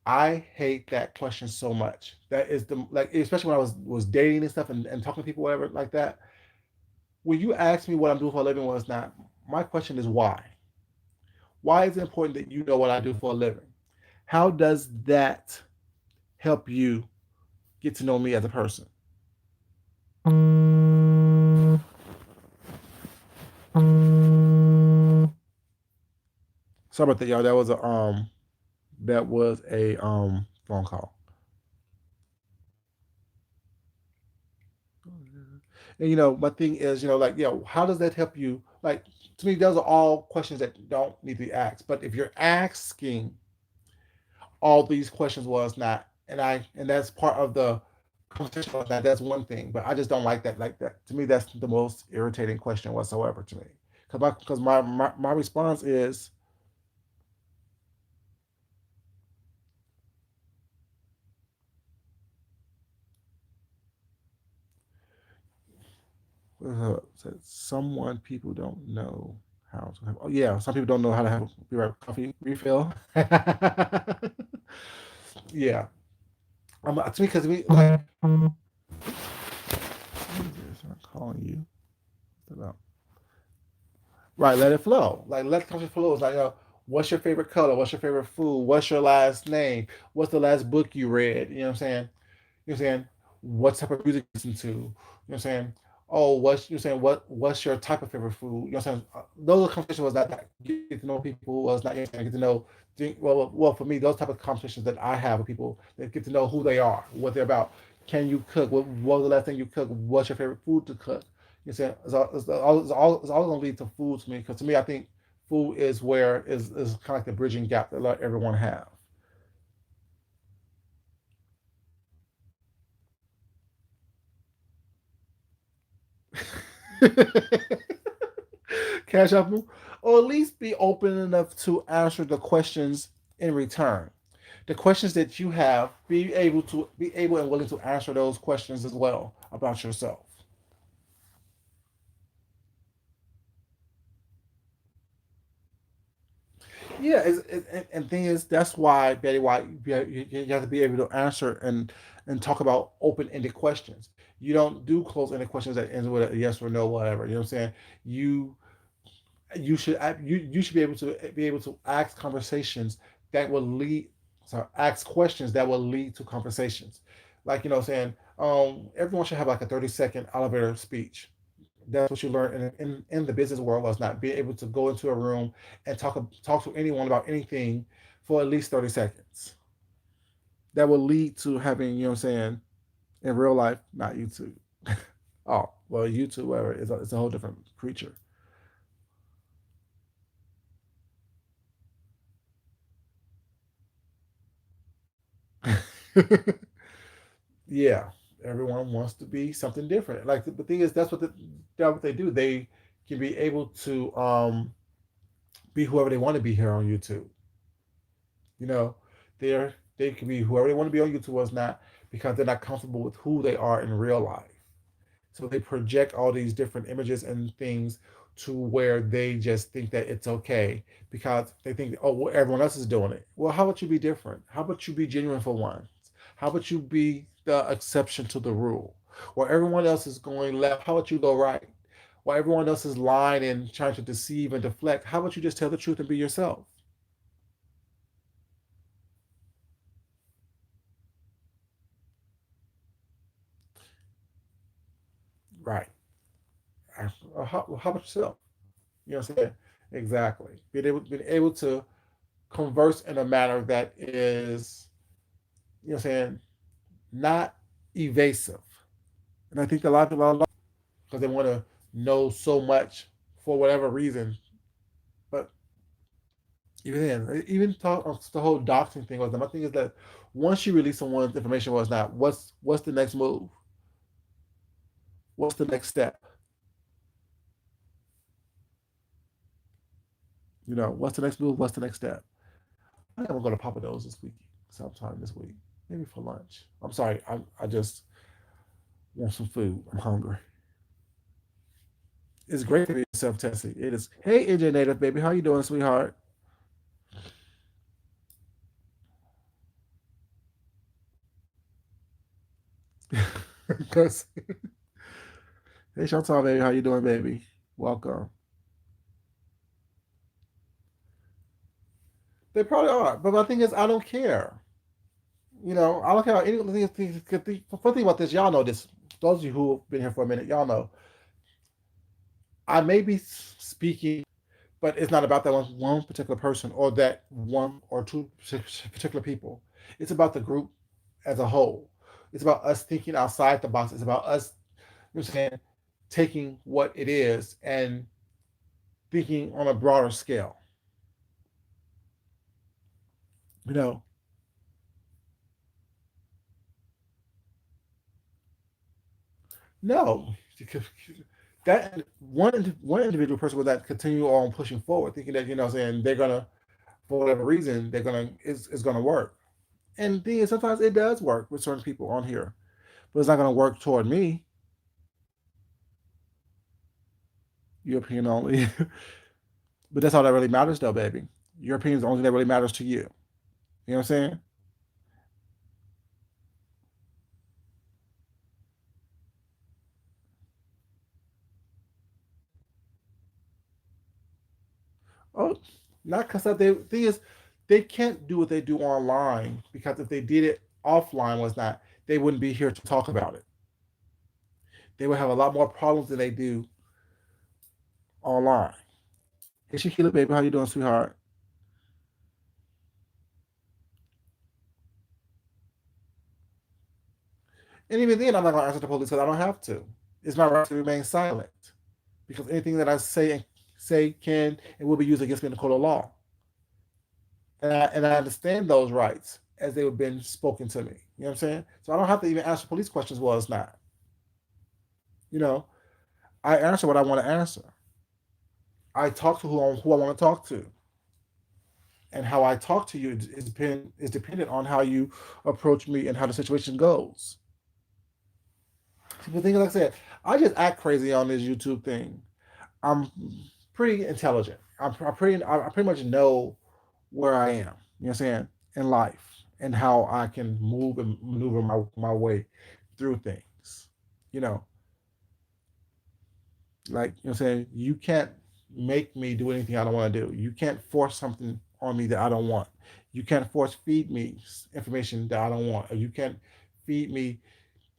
I hate that question so much. That is the like, especially when I was dating and stuff and talking to people, whatever, like that. When you ask me what I'm doing for a living was not, my question is why. Why is it important that you know what I do for a living? How does that help you get to know me as a person? Sorry about that, y'all. That was a phone call. And my thing is, like, how does that help you? Like, to me, those are all questions that don't need to be asked. But if you're asking all these questions, was not, and that's part of the conversation was not. That's one thing, but I just don't like that. Like that to me, that's the most irritating question whatsoever to me. Because my response is, someone people don't know how to have. Oh yeah, some people don't know how to have be right coffee refill. Yeah, to me because we like. I'm calling you. What's that about? Right, let it flow. Like let the conversation flow. It's like, what's your favorite color? What's your favorite food? What's your last name? What's the last book you read? You know what I'm saying? You know what I'm saying? What type of music you listen to? You know what I'm saying? Oh, what's your type of favorite food? You know what I'm saying? Those are conversations was not that get to know people was not get to know well for me those type of conversations that I have with people that get to know who they are, what they're about. Can you cook? What was the last thing you cooked? What's your favorite food to cook? You know what I'm saying? It's all gonna lead to food to me because to me I think food is where is kind of like the bridging gap that let everyone have. Cash App them, or at least be open enough to answer the questions in return. The questions that you have, be able and willing to answer those questions as well about yourself. Yeah, and thing is, that's why Betty White, you have to be able to answer and talk about open ended questions. You don't do closed ended questions that ends with a yes or no, whatever. You know what I'm saying? You you should be able to ask conversations that will lead sorry ask questions that will lead to conversations, like saying everyone should have like a 30-second elevator speech. That's what you learn in the business world, was not being able to go into a room and talk to anyone about anything for at least 30 seconds. That will lead to having, you know what I'm saying, in real life, not YouTube. Oh well, YouTube, whatever, it's a whole different creature. Yeah, everyone wants to be something different. Like the thing is, that's what they do. They can be able to be whoever they want to be here on YouTube. You know, they can be whoever they want to be on YouTube was not because they're not comfortable with who they are in real life. So they project all these different images and things to where they just think that it's okay because they think, oh, well, everyone else is doing it. Well, how about you be different? How about you be genuine for once? How about you be the exception to the rule? While everyone else is going left, how about you go right? While everyone else is lying and trying to deceive and deflect, how about you just tell the truth and be yourself? Right. How about yourself? You know what I'm saying? Exactly. Being able to converse in a manner that is, you know what I'm saying, not evasive. And I think a lot of people, because they want to know so much for whatever reason. But even then, even talk the whole doxing thing was, my thing is that once you release someone's information was not, what's the next move? What's the next step? What's the next move? What's the next step? I think I'm gonna go to Papa Do's this week, sometime this week, maybe for lunch. I'm sorry, I just want some food. I'm hungry. It's great to be self-testing. It is. Hey, NJ Native baby, how you doing, sweetheart? Because hey, Chantal, baby, how you doing, baby? Welcome. They probably are, but my thing is, I don't care. I don't care about anything. The funny thing about this, y'all know this. Those of you who have been here for a minute, y'all know I may be speaking, but it's not about that one particular person or that one or two particular people. It's about the group as a whole. It's about us thinking outside the box. It's about us. You know what I'm saying? Taking what it is and thinking on a broader scale. You know, no, because that one individual person will that continue on pushing forward, thinking that saying they're gonna for whatever reason they're gonna is gonna work. And the thing is, sometimes it does work with certain people on here, but it's not gonna work toward me. Your opinion only, but that's all that really matters, though, baby. Your opinion is the only thing that really matters to you. You know what I'm saying? Oh, not because they thing is, they can't do what they do online because if they did it offline was not, they wouldn't be here to talk about it. They would have a lot more problems than they do online. Hey, Shaquila, baby, how you doing, sweetheart? And even then, I'm not going to answer the police because I don't have to. It's my right to remain silent because anything that I say can and will be used against me in the court of law. And I understand those rights as they have been spoken to me. You know what I'm saying? So I don't have to even answer police questions. Well, it's not. You know, I answer what I want to answer. I talk to who I want to talk to, and how I talk to you is dependent on how you approach me and how the situation goes. But things like I said, I just act crazy on this YouTube thing. I'm pretty intelligent. I pretty much know where I am. You know what I'm saying in life and how I can move and maneuver my way through things. You know, like I'm saying, you can't make me do anything I don't want to do. You can't force something on me that I don't want. You can't force feed me information that I don't want. Or you can't feed me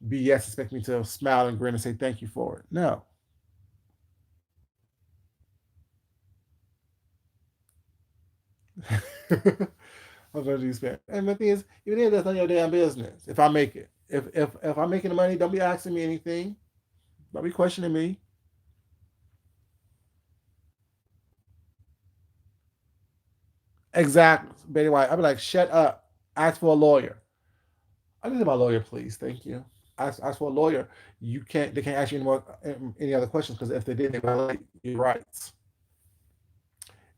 BS, expect me to smile and grin and say thank you for it. No. I'm gonna do spend. And the thing is, even if that's none of your damn business. If I make it, if I'm making the money, don't be asking me anything. Don't be questioning me. Exactly, Betty White. I'd be like, shut up. Ask for a lawyer. I need my lawyer, please. Thank you. Ask for a lawyer. You can't. They can't ask you any more any other questions because if they did, they violate your rights.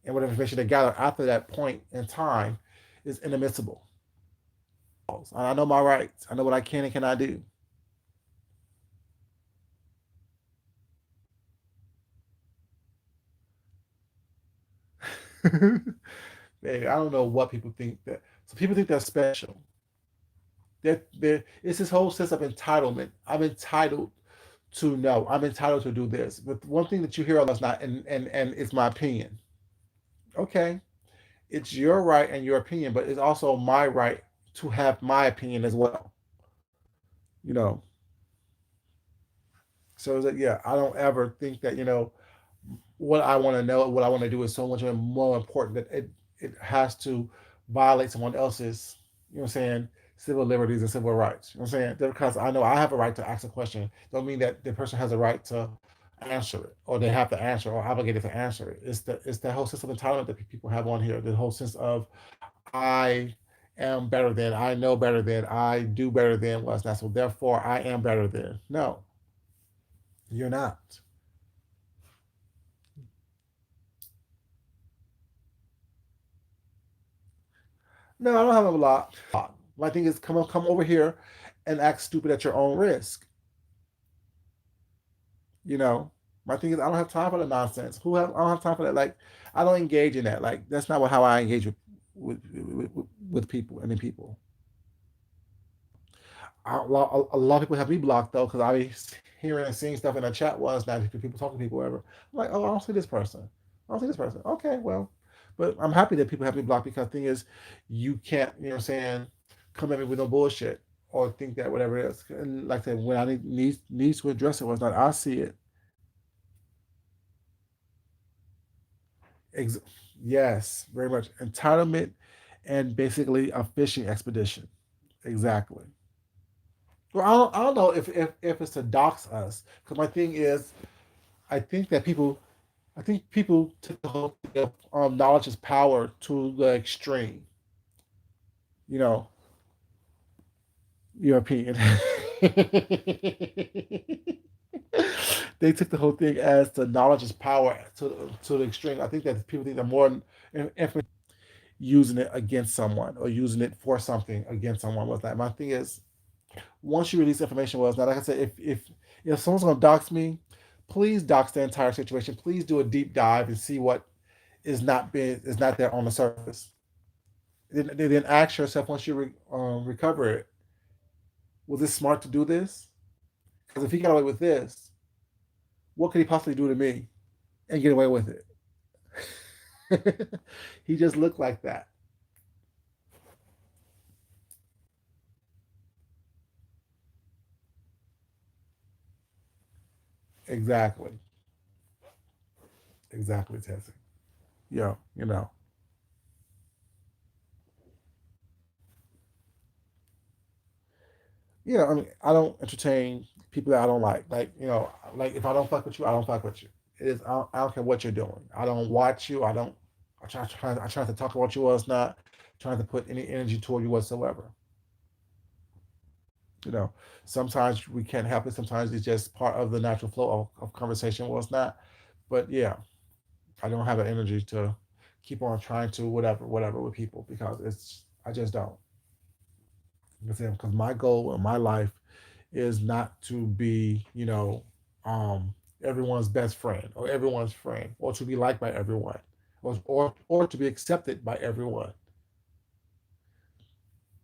And whatever information they gather after that point in time is inadmissible. I know my rights. I know what I can and cannot do. Baby, I don't know what people think that. So people think they're special. It's this whole sense of entitlement. I'm entitled to know. I'm entitled to do this. But one thing that you hear a lot is not, and it's my opinion. Okay, it's your right and your opinion, but it's also my right to have my opinion as well. You know, so that yeah, I don't ever think that what I want to know, what I want to do is so much more important that it has to violate someone else's, what I'm saying, civil liberties and civil rights. You know what I'm saying? Because I know I have a right to ask a question, don't mean that the person has a right to answer it or they have to answer or obligated to answer it. It's the whole sense of entitlement that people have on here. The whole sense of I am better than, I know better than, I do better than what's not. So therefore I am better than. No, you're not. No, I don't have a lot. My thing is come over here and act stupid at your own risk. You know, my thing is I don't have time for the nonsense. I don't have time for that. Like I don't engage in that. Like that's not how I engage with people and in people. A lot of people have me blocked though because I be hearing and seeing stuff in the chat was that people talking to people whatever. I'm like, oh, I don't see this person. I don't see this person. Okay, well, but I'm happy that people have me blocked because the thing is, you can't, what I'm saying, come at me with no bullshit or think that whatever it is. And like I said, when I needs to address it was not, I see it. Ex- yes, very much entitlement and basically a fishing expedition. Exactly. Well, I don't know if it's to dox us. Because my thing is, I think that people, I think people took the whole thing of knowledge is power to the extreme. You know, European. They took the whole thing as the knowledge is power to the extreme. I think that people think they're more information using it against someone or using it for something against someone with that. My thing is, once you release information was now, like I said, if someone's gonna dox me, please dox the entire situation. Please do a deep dive and see what is not there on the surface. Then ask yourself once you recover it, was it smart to do this? Because if he got away with this, what could he possibly do to me and get away with it? He just looked like that. Exactly. Exactly, Tessie. Yeah, you know. Yeah, I mean, I don't entertain people that I don't like. Like if I don't fuck with you, I don't fuck with you. It is I don't care what you're doing. I don't watch you. I don't. I try to talk about you or it's not trying to put any energy toward you whatsoever. You know, sometimes we can't help it. Sometimes it's just part of the natural flow of conversation. Was not. But yeah, I don't have the energy to keep on trying to whatever with people because I just don't. Because my goal in my life is not to be, um, everyone's best friend or everyone's friend or to be liked by everyone or to be accepted by everyone.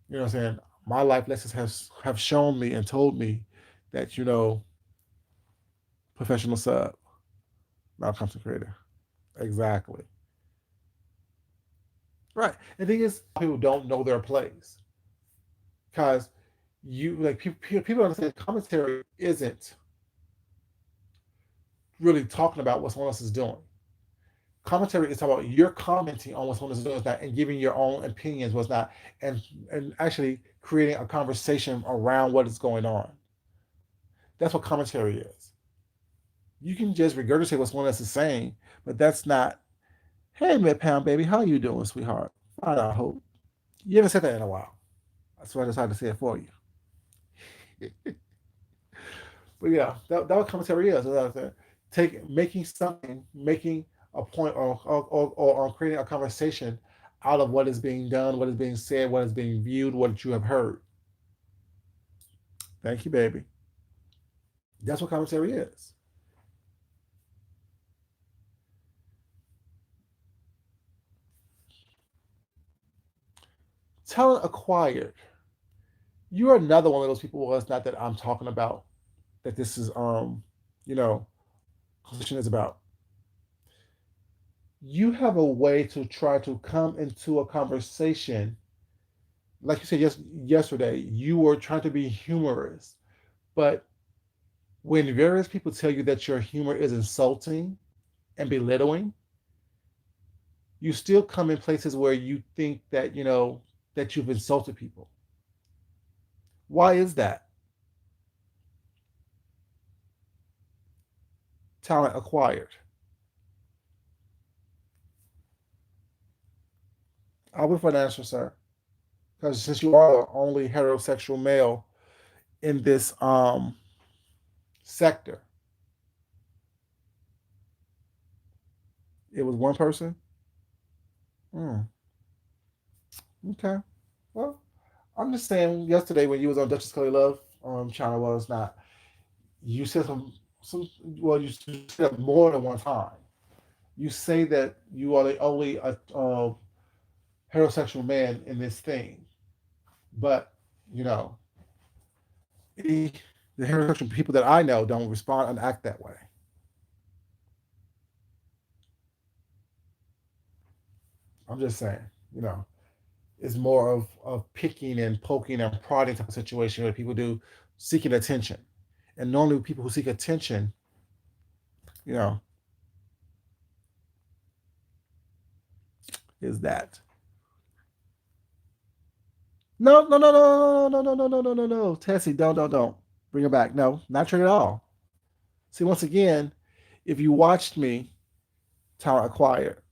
You know what I'm saying? My life lessons have shown me and told me that, professional sub, not content creator. Exactly. Right. And the thing is, people don't know their place because people understand commentary isn't really talking about what someone else is doing. Commentary is about you're commenting on what someone is doing that and giving your own opinions was not and actually creating a conversation around what is going on. That's what commentary is. You can just regurgitate what someone else is saying, but that's not, hey Midpound baby, how you doing, sweetheart? Fine, I hope. You haven't said that in a while. That's why I decided to say it for you. But yeah, that what commentary is. Making something, making a point or creating a conversation out of what is being done, what is being said, what is being viewed, what you have heard. Thank you, baby. That's what commentary is. Talent acquired. You're another one of those people. Well, it's not that I'm talking about that this is you know, conversation is about. You have a way to try to come into a conversation like you said yesterday, you were trying to be humorous, but when various people tell you that your humor is insulting and belittling, you still come in places where you think that that you've insulted people. Why is that? Talent acquired. I'll wait for an answer, sir. Because since you are the only heterosexual male in this sector, it was one person. Hmm. Okay. Well, I'm just saying. Yesterday when you was on Duchess Kelly Love channel was not. You said some. Well, you said more than one time. You say that you are the only heterosexual man in this thing, but you know the, the heterosexual people that I know don't respond and act that way. I'm just saying, you know, it's more of picking and poking and prodding type of situation where people do seeking attention, and normally people who seek attention, you know, is that. No, no, no, no, no, no, no, no, no, no, no. Tessie, don't. Bring her back. No, not triggered at all. See, once again, if you watched me, talent acquired.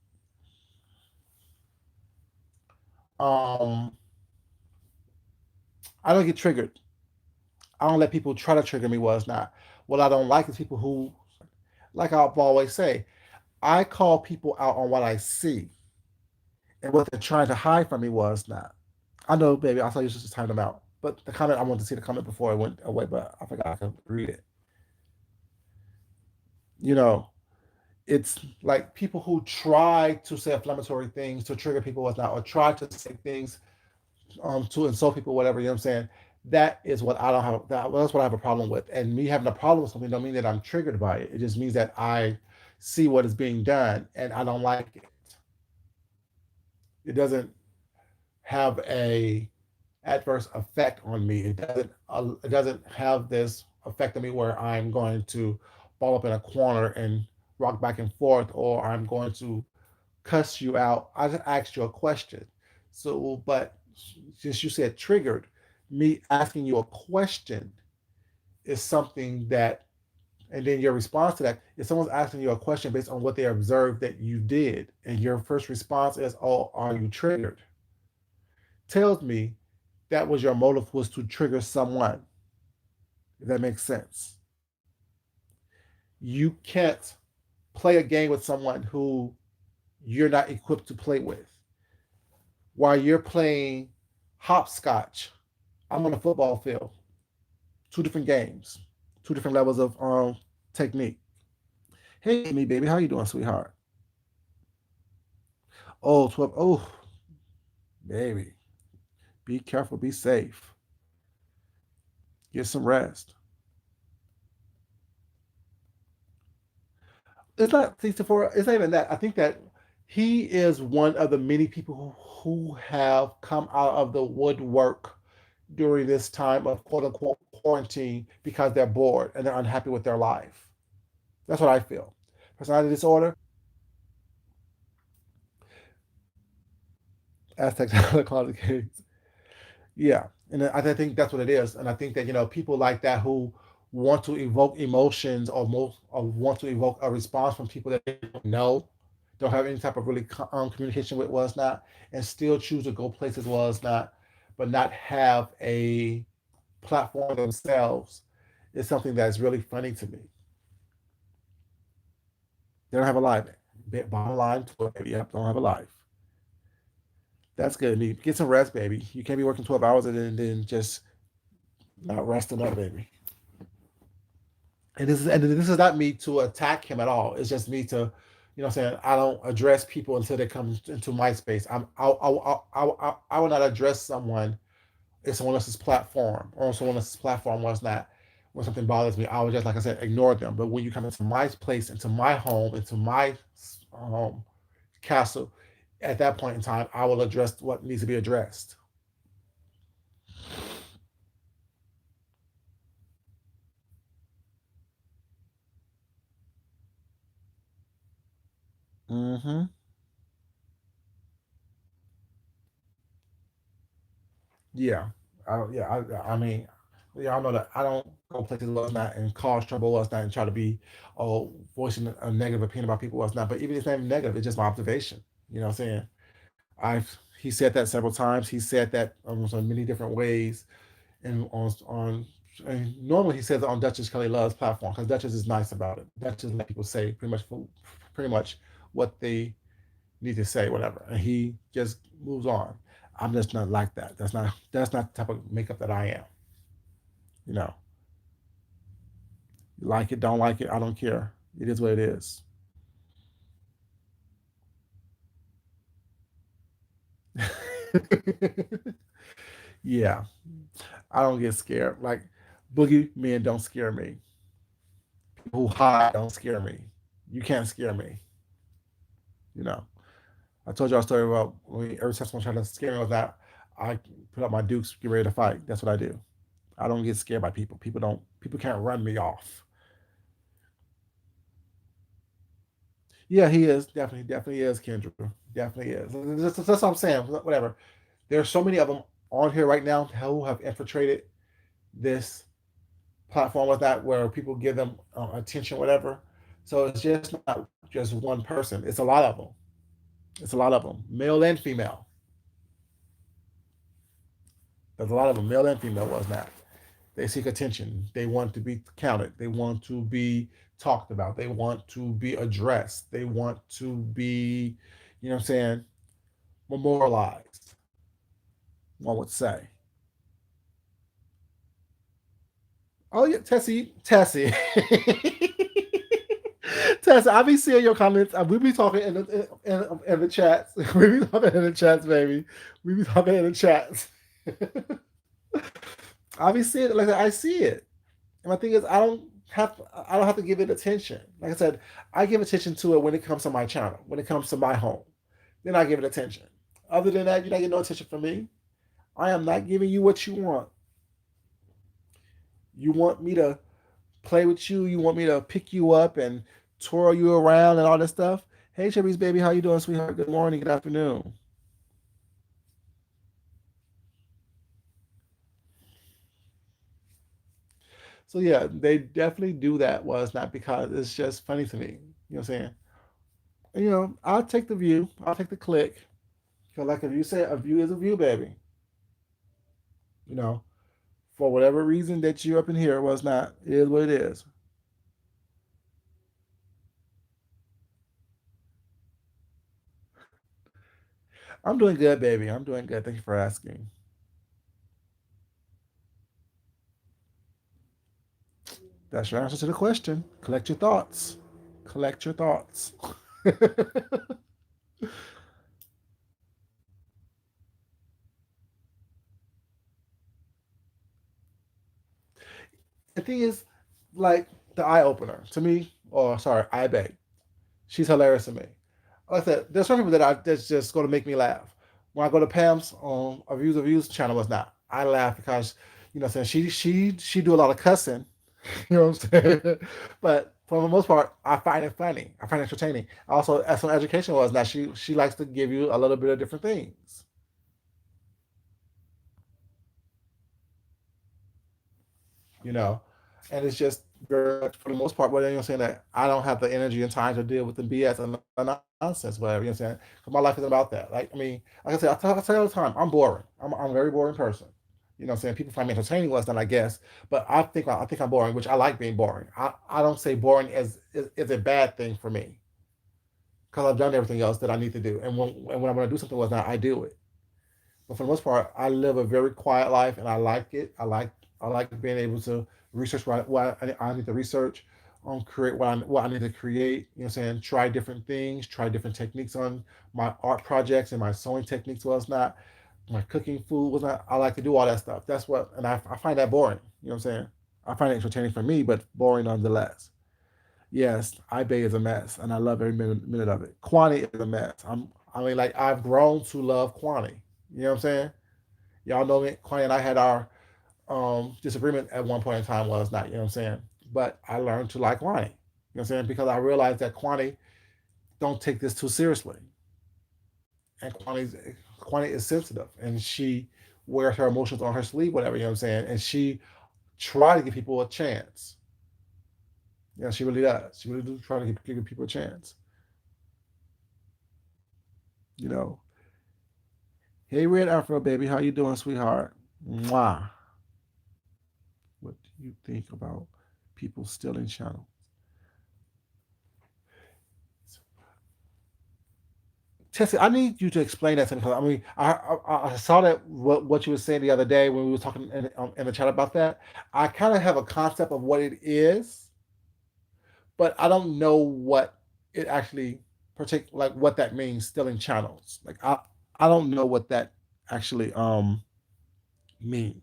Um, I don't get triggered. I don't let people try to trigger me. Was not. What I don't like is people who, like I've always say, I call people out on what I see, and what they're trying to hide from me was not. I know, baby. I saw you just time them out. But the comment I wanted to see the comment before I went away, but I forgot I could read it. You know, it's like people who try to say inflammatory things to trigger people whatnot, or try to say things to insult people, whatever. You know what I'm saying? That is what I don't have. That's what I have a problem with. And me having a problem with something don't mean that I'm triggered by it. It just means that I see what is being done and I don't like it. It doesn't have a adverse effect on me. It doesn't have this effect on me where I'm going to ball up in a corner and rock back and forth, or I'm going to cuss you out. I just asked you a question. So, but since you said triggered, me asking you a question is something that, and then your response to that, if someone's asking you a question based on what they observed that you did, and your first response is, "Oh, are you triggered?" tells me that was your motive was to trigger someone. If that makes sense. You can't play a game with someone who you're not equipped to play with. While you're playing hopscotch, I'm on a football field. Two different games, two different levels of technique. Hey, me baby, how you doing, sweetheart? Oh, 12. Oh, baby, be careful, be safe, get some rest. It's not it's not even that. I think that he is one of the many people who have come out of the woodwork during this time of quote unquote quarantine because they're bored and they're unhappy with their life. That's what I feel. Personality disorder, Aztec case. Yeah, and I think that's what it is. And I think that people like that who want to evoke emotions or want to evoke a response from people that they don't know, don't have any type of really communication with was not, and still choose to go places was not, but not have a platform themselves is something that's really funny to me. They don't have a life. Bottom line, baby, yep, don't have a life. That's good. Need get some rest, baby. You can't be working 12 hours and then just not resting up, baby. And this is not me to attack him at all. It's just me to, saying I don't address people until they come into my space. I will not address someone if someone else's platform or someone else's platform was not when something bothers me. I would just, like I said, ignore them. But when you come into my place, into my home, into my um, castle, at that point in time, I will address what needs to be addressed. Mm-hmm. Yeah, I mean, y'all know that I don't go places last night and cause trouble last night and try to be, voicing a negative opinion about people last night. But even if it's not even negative, it's just my observation. You know what I'm saying? He said that several times. He said that almost in many different ways, and and normally he says it on Duchess Kelly Love's platform because Duchess is nice about it. Duchess let people say pretty much what they need to say, whatever, and he just moves on. I'm just not like that. That's not the type of makeup that I am. You know, you like it, don't like it, I don't care. It is what it is. Yeah, I don't get scared. Like boogie men don't scare me. People who hide don't scare me. You can't scare me. You know, I told y'all a story about every time someone tried to scare me with that, I put up my dukes, get ready to fight. That's what I do. I don't get scared by people. People can't run me off. Yeah, he is definitely is Kendra. Definitely is. That's what I'm saying. Whatever. There's so many of them. on here right now who have infiltrated this platform with that where people give them attention, whatever. So it's just not just one person. It's a lot of them. It's a lot of them, male and female. There's a lot of them, male and female, was not. They seek attention. They want to be counted. They want to be talked about. They want to be addressed. They want to be, you know what I'm saying, memorialized, one would say. Oh, yeah, Tessie. Tessa, I be seeing your comments. We be talking in the chats. We be talking in the chats, baby. We be talking in the chats. I be seeing it. Like I see it. And my thing is, I don't have to give it attention. Like I said, I give attention to it when it comes to my channel, when it comes to my home. Then I give it attention. Other than that, you're not getting no attention from me. I am not giving you what you want. You want me to play with you. You want me to pick you up and twirl you around and all this stuff. Hey, Chubby's baby, how you doing, sweetheart? Good morning, good afternoon. So yeah, they definitely do that. Was not because it's just funny to me. You know what I'm saying? And, I'll take the view. I'll take the click. Cause like if you say a view is a view, baby. You know, for whatever reason that you up in here was not, it is what it is. I'm doing good, baby. I'm doing good. Thank you for asking. That's your answer to the question. Collect your thoughts. Collect your thoughts. The thing is, like the eye opener to me, or sorry, I beg. She's hilarious to me. Like I said, there's some people that's just going to make me laugh. When I go to Pam's a views channel was not. I laugh because saying she do a lot of cussing. You know what I'm saying? But for the most part, I find it funny. I find it entertaining. Also, as an education was that she likes to give you a little bit of different things. you know, and it's just very much for the most part. But then you're saying that I don't have the energy and time to deal with the BS and the nonsense, whatever. You know what I'm saying? Because my life isn't about that. Like I mean, like I said, I tell you all the time, I'm boring. I'm a very boring person. You know what I'm saying? People find me entertaining less than I guess, but I think I'm boring, which I like being boring. I don't say boring is a bad thing for me because I've done everything else that I need to do, and when I want to do something was not, I do it. But for the most part, I live a very quiet life, and I like it. I like being able to research what I need to research, create what I need to create. You know, what I'm saying try different things, try different techniques on my art projects and my sewing techniques was not, my cooking food was not. I like to do all that stuff. That's what, and I find that boring. You know what I'm saying? I find it entertaining for me, but boring nonetheless. Yes, iBay is a mess, and I love every minute of it. Quantity is a mess. I mean, like I've grown to love Quantity. You know what I'm saying? Y'all know me, Quantity and I had our disagreement at one point in time was not, you know what I'm saying? But I learned to like Quantity. You know what I'm saying? Because I realized that Quantity don't take this too seriously. And Quantity is sensitive and she wears her emotions on her sleeve, whatever, you know what I'm saying? And she try to give people a chance. Yeah, she really does. She really do try to give people a chance. You know. Hey, Red Afro baby, how you doing, sweetheart? Mwah. What do you think about people stealing channels? Tessie, I need you to explain that to me. 'Cause, I mean, I saw that what you were saying the other day when we were talking in the chat about that. I kind of have a concept of what it is, but I don't know what it actually like what that means. Stealing channels, like I don't know what that actually mean.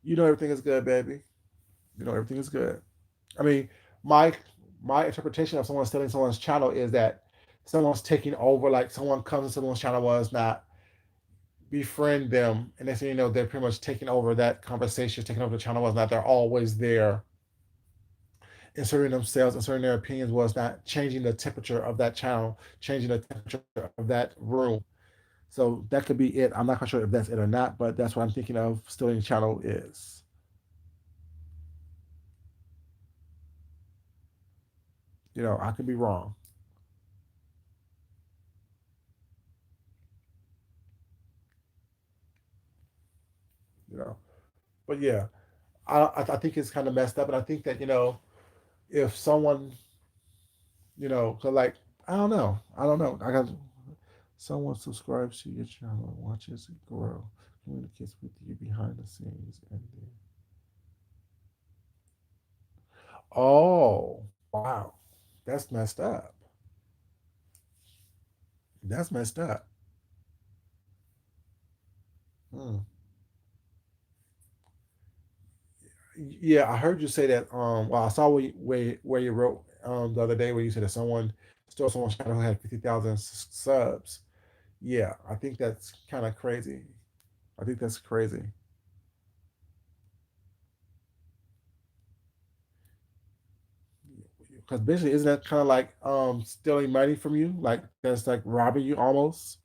You know everything is good, baby. You know everything is good. I mean, my my interpretation of someone stealing someone's channel is that someone's taking over, like someone comes to someone's channel was not befriend them, and they say they're pretty much taking over that conversation, taking over the channel was not. They're always there, inserting themselves, inserting their opinions was not changing the temperature of that channel, changing the temperature of that room. So that could be it. I'm not quite sure if that's it or not, but that's what I'm thinking of stealing the channel is. I could be wrong, you know. But yeah, I think it's kind of messed up. And I think that, if someone, so like, I don't know. I don't know. I got someone subscribes to your channel, watches it grow, communicates with you behind the scenes, and then, oh, wow, that's messed up. That's messed up. Hmm. Yeah, I heard you say that. Well, I saw where you wrote the other day where you said that someone stole someone's channel who had 50,000 subs. Yeah, I think that's kind of crazy. I think that's crazy. Because basically, isn't that kind of like stealing money from you? Like that's like robbing you almost.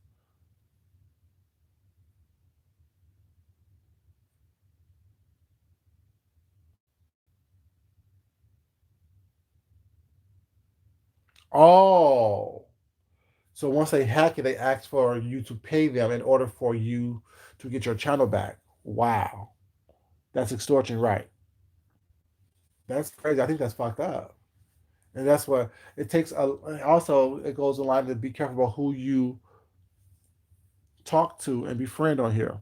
Oh, so once they hack it, they ask for you to pay them in order for you to get your channel back. Wow, that's extortion, right? That's crazy. I think that's fucked up. And that's what it takes. Also, it goes in line to be careful about who you talk to and befriend on here.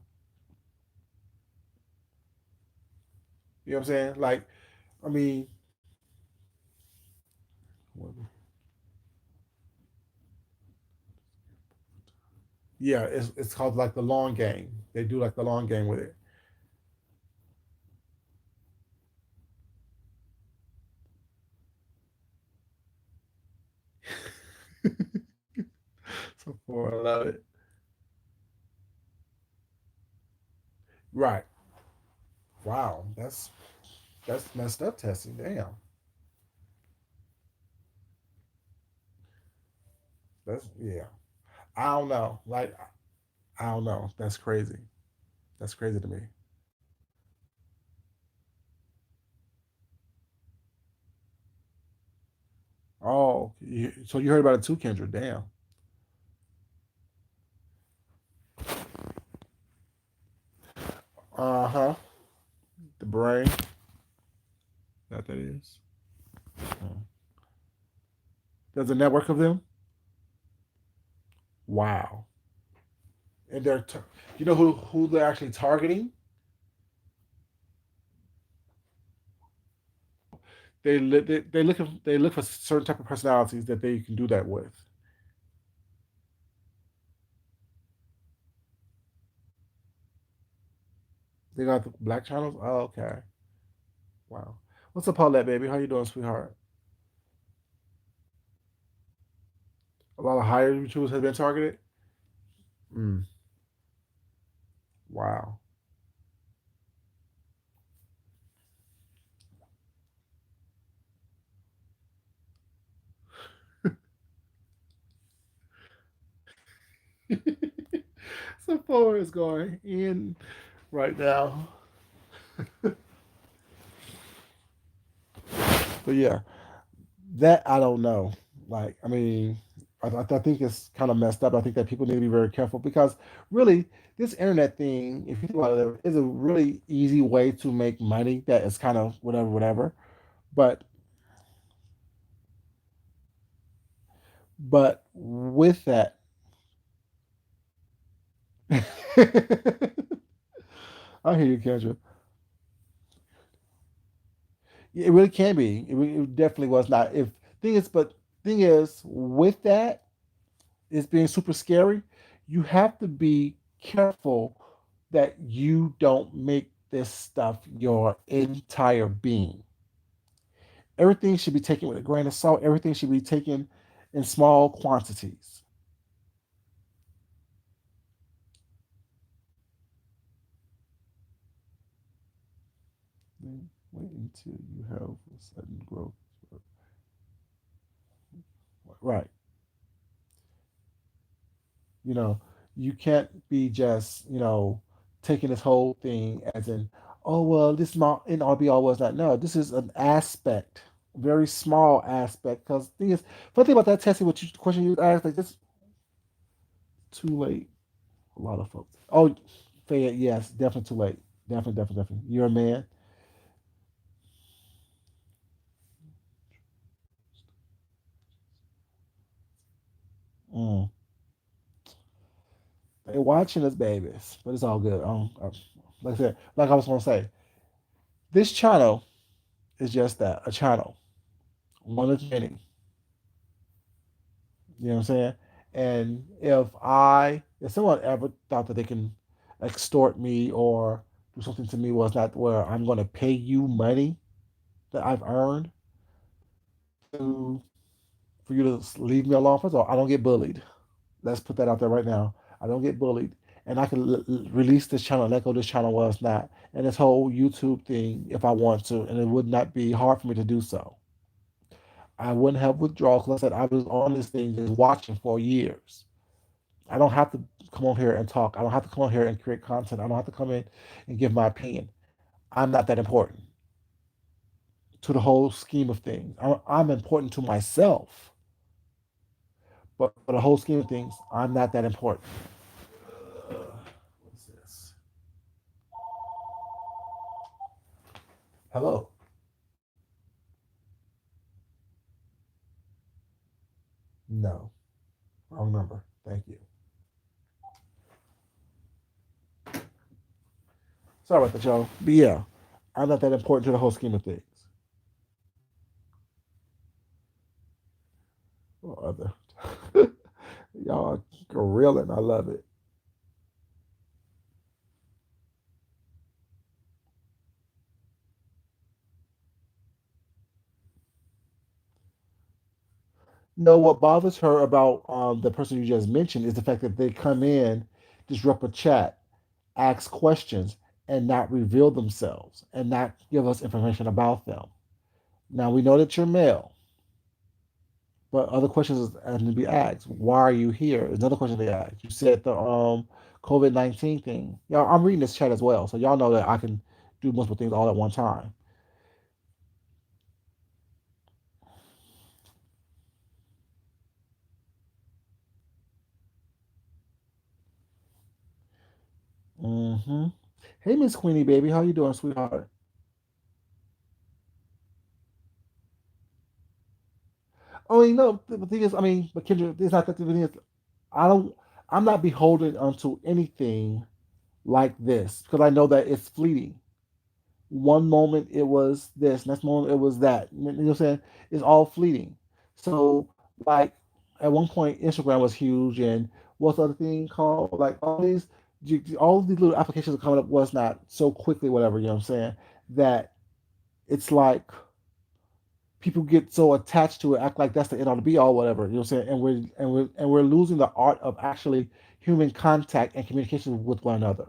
You know what I'm saying? Like, I mean, yeah, it's called like the long game. They do like the long game with it. So far, I love it. Right. Wow. That's messed up testing. Damn. That's yeah. I don't know. Like I don't know. That's crazy. That's crazy to me. Oh, so you heard about it too, Kendra? Damn. Uh huh. The brain. That is. Hmm. There's a network of them. Wow. And you know who they're actually targeting? They look for certain type of personalities that they can do that with. They got the black channels. Oh, okay. Wow. What's up, Paulette, baby? How you doing, sweetheart? A lot of higher YouTubers have been targeted. Mm, wow. So far is going in right now. But yeah, that I don't know. Like, I mean, I think it's kind of messed up. I think that people need to be very careful because really, this internet thing, if you think about it, is a really easy way to make money. That is kind of whatever, whatever. But with that, I hear you, Kendra. It really can be. It definitely was not. If thing is, but thing is, with that, it's being super scary. You have to be careful that you don't make this stuff your entire being. Everything should be taken with a grain of salt. Everything should be taken in small quantities. Wait until you have a sudden growth. Right. You know, you can't be just, taking this whole thing as in, oh, well, this not in all be all was not. No, this is an aspect, very small aspect. Because thing is, funny thing about that testing, what you question you asked, like this too late. A lot of folks. Oh, Fayette, yes, definitely too late. Definitely, definitely, definitely. You're a man. Mm. They watching us, babies, but it's all good. Like I said, like I was gonna say, this channel is just that, a channel, one of many. You know what I'm saying? And if someone ever thought that they can extort me or do something to me was not where I'm going to pay you money that I've earned to for you to leave me alone. First of all, I don't get bullied. Let's put that out there right now. I don't get bullied, and I can release this channel, let go this channel was not, and this whole YouTube thing if I want to, and it would not be hard for me to do so. I wouldn't have withdrawal because I said I was on this thing just watching for years. I don't have to come on here and talk. I don't have to come on here and create content. I don't have to come in and give my opinion. I'm not that important to the whole scheme of things. I'm important to myself, but for the whole scheme of things, I'm not that important. What's this? Hello. No, wrong number. Thank you. Sorry about that, y'all. But yeah, I'm not that important to the whole scheme of things. Or other. Y'all are grilling. I love it. No, what bothers her about the person you just mentioned is the fact that they come in, disrupt a chat, ask questions, and not reveal themselves and not give us information about them. Now we know that you're male, but other questions have to be asked. Why are you here? Is another question they ask. You said the COVID-19 thing. Y'all, I'm reading this chat as well, so y'all know that I can do multiple things all at one time. Mm-hmm. Hey, Miss Queenie, baby, how you doing, sweetheart? Oh, you know, the thing is, I mean, but Kendra, it's not that the thing is, I don't, I'm not beholden unto anything like this because I know that it's fleeting. One moment it was this, next moment it was that. You know what I'm saying? It's all fleeting. So, like, at one point, Instagram was huge, and what's the other thing called? Like, all these little applications are coming up was not so quickly, whatever, you know what I'm saying? That it's like, people get so attached to it, act like that's the end all to be all, whatever. You know what I'm saying? And we're losing the art of actually human contact and communication with one another.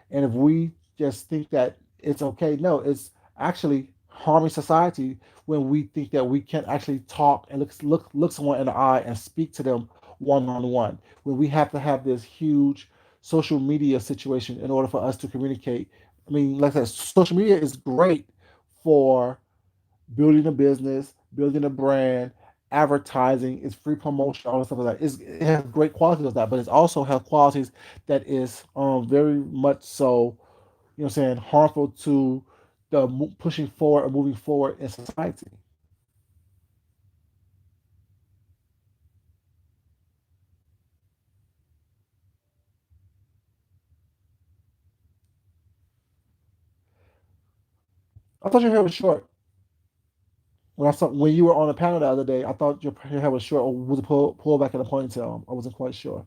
And if we just think that it's okay, no, it's actually harming society when we think that we can't actually talk and look someone in the eye and speak to them one on one. When we have to have this huge social media situation in order for us to communicate. I mean, like I said, social media is great for building a business, building a brand, advertising, it's free promotion, all the stuff like that. It has great qualities of that, but it's also has qualities that is very much so, you know what I'm saying, harmful to the pushing forward or moving forward in society. I thought your hair was short. When you were on the panel the other day, I thought your hair was short or was it pull back in a ponytail. I wasn't quite sure.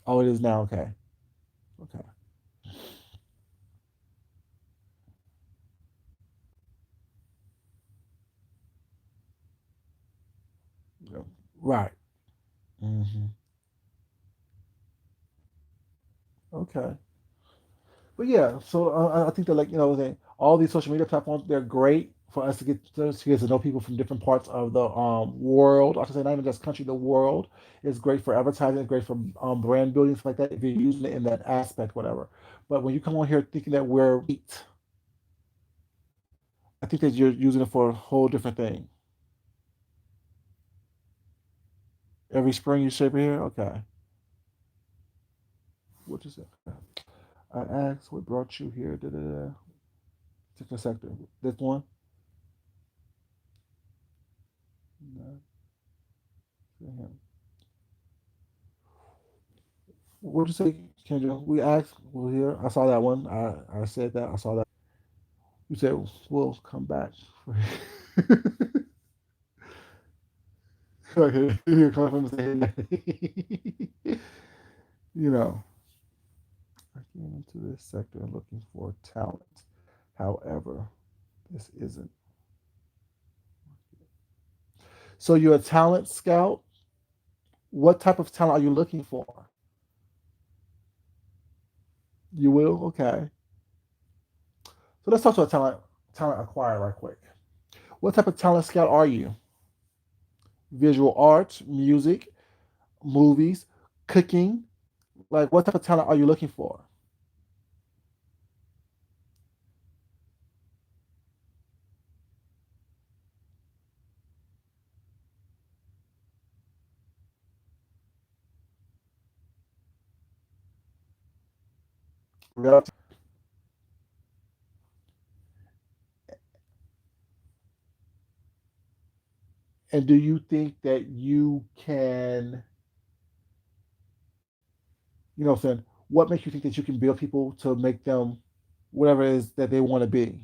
Oh, it is now. Okay. Okay. Yeah. Right. Hmm. Okay. But yeah, so I think that, like, all these social media platforms, they're great for us to get to know people from different parts of the world. I should say not even just country, the world. It's great for advertising. It's great for brand building, stuff like that. If you're using it in that aspect, whatever. But when you come on here thinking that we're meat, I think that you're using it for a whole different thing. Every spring you shape it here, okay. What is it? I asked what brought you here. Da, da, da. Particular sector. This one. No, what did you say, Kendra? We asked. Well, here I saw that one. I said that. I saw that. You said we'll come back. Okay, you're coming from saying that. you know, I came into this sector looking for talent. However, this isn't. So you're a talent scout. What type of talent are you looking for? You will? Okay. So let's talk about talent acquire right quick. What type of talent scout are you? Visual arts, music, movies, cooking. Like, what type of talent are you looking for? Yep. And do you think that you can, what I'm saying, what makes you think that you can build people to make them whatever it is that they want to be?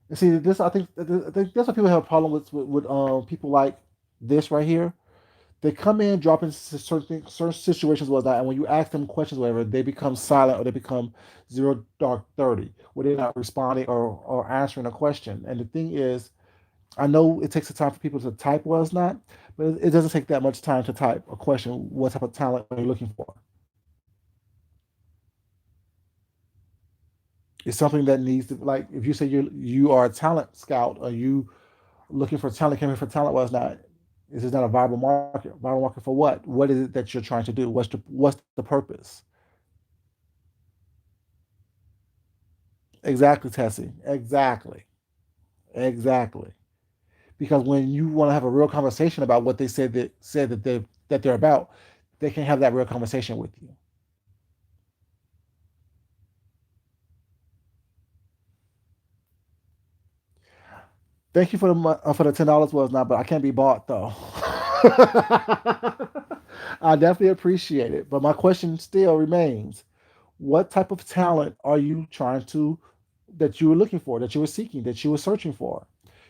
And see, this I think that's what people have a problem with people like this right here. They come in, drop in certain situations, whatnot, and when you ask them questions, whatever, they become silent or they become zero dark 30, where they're not responding or answering a question. And the thing is, I know it takes a time for people to type was not, but it doesn't take that much time to type a question. What type of talent are you looking for? It's something that needs to, like, if you say you are a talent scout or you looking for talent, came here for talent was not. This is not a viable market. Viable market for what? What is it that you're trying to do? What's the purpose? Exactly, Tessie. Exactly. Exactly. Because when you want to have a real conversation about what they said that they're about, they can have that real conversation with you. Thank you for the $10 was not, but I can't be bought though. I definitely appreciate it, but my question still remains: what type of talent are you trying to that you were looking for, that you were seeking, that you were searching for?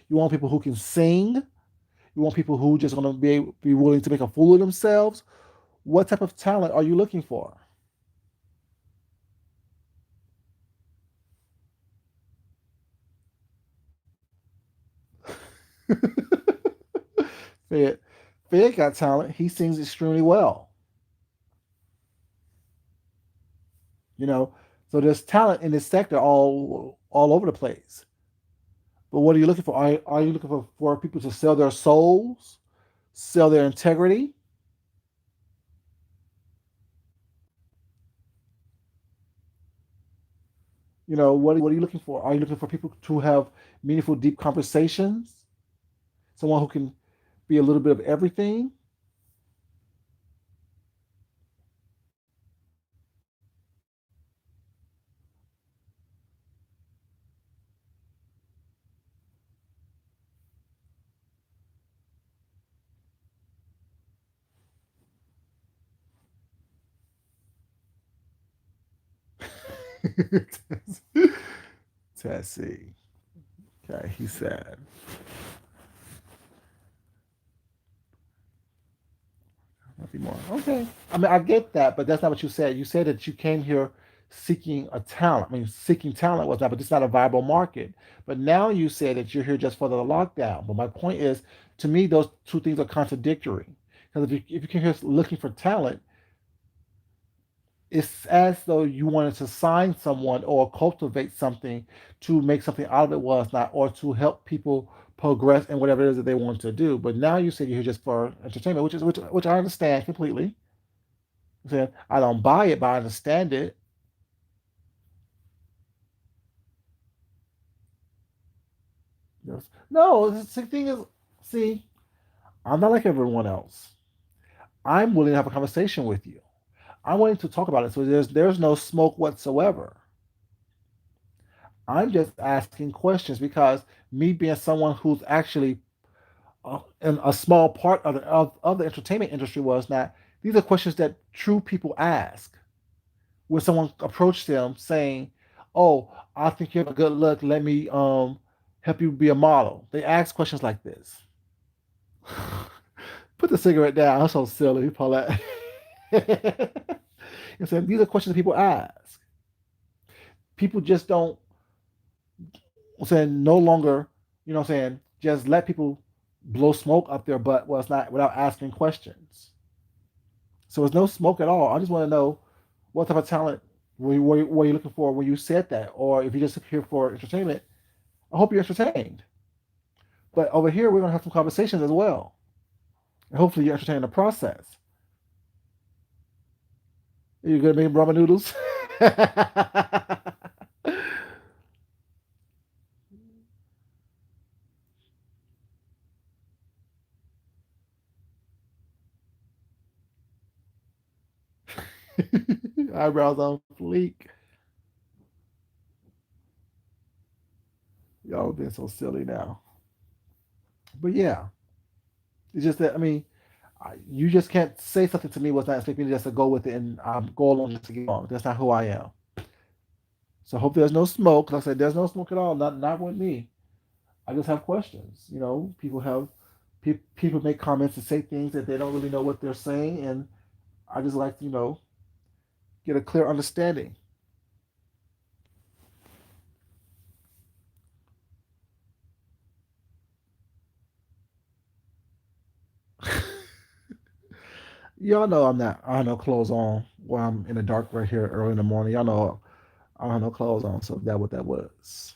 You want people who can sing? You want people who just going to be willing to make a fool of themselves? What type of talent are you looking for? Fed, Fed got talent. He sings extremely well. You know, so there's talent in this sector all over the place. But what are you looking for? Are you looking for people to sell their souls, sell their integrity? What are you looking for? Are you looking for people to have meaningful, deep conversations? Someone who can be a little bit of everything? Tessie. Okay, he said. Nothing more. Okay. I mean, I get that, but that's not what you said. You said that you came here seeking a talent. I mean, seeking talent was not, but it's not a viable market. But now you said that you're here just for the lockdown. But my point is, to me, those two things are contradictory. Because if you came here looking for talent, it's as though you wanted to sign someone or cultivate something to make something out of it was not, or to help people progress in whatever it is that they want to do. But now you said you're here just for entertainment, which I understand completely. I'm saying I don't buy it, but I understand it. Yes. No, the thing is, see, I'm not like everyone else. I'm willing to have a conversation with you. I'm willing to talk about it. So there's no smoke whatsoever. I'm just asking questions because me being someone who's actually in a small part of the entertainment industry was that these are questions that true people ask when someone approached them saying, "Oh, I think you have a good look. Let me help you be a model." They ask questions like this. Put the cigarette down. I'm so silly, Paulette. And so these are questions that people ask. People just don't I'm saying no longer, I'm saying, just let people blow smoke up their butt well it's not without asking questions. So it's no smoke at all. I just want to know what type of talent were you looking for when you said that, or if you're just here for entertainment. I hope you're entertained. But over here, we're gonna have some conversations as well, and hopefully you're entertained in the process. Are you gonna make ramen noodles? Eyebrows on fleek. Y'all being so silly now. But yeah, it's just that I mean, you just can't say something to me what's not expecting me just to go with it and go along just to get along. That's not who I am. So I hope there's no smoke. Like I said, there's no smoke at all. Not with me. I just have questions. People make comments and say things that they don't really know what they're saying, and I just like to get a clear understanding. Y'all know I'm not. I have no clothes on while I'm in the dark right here early in the morning. Y'all know I don't have no clothes on, so that what that was.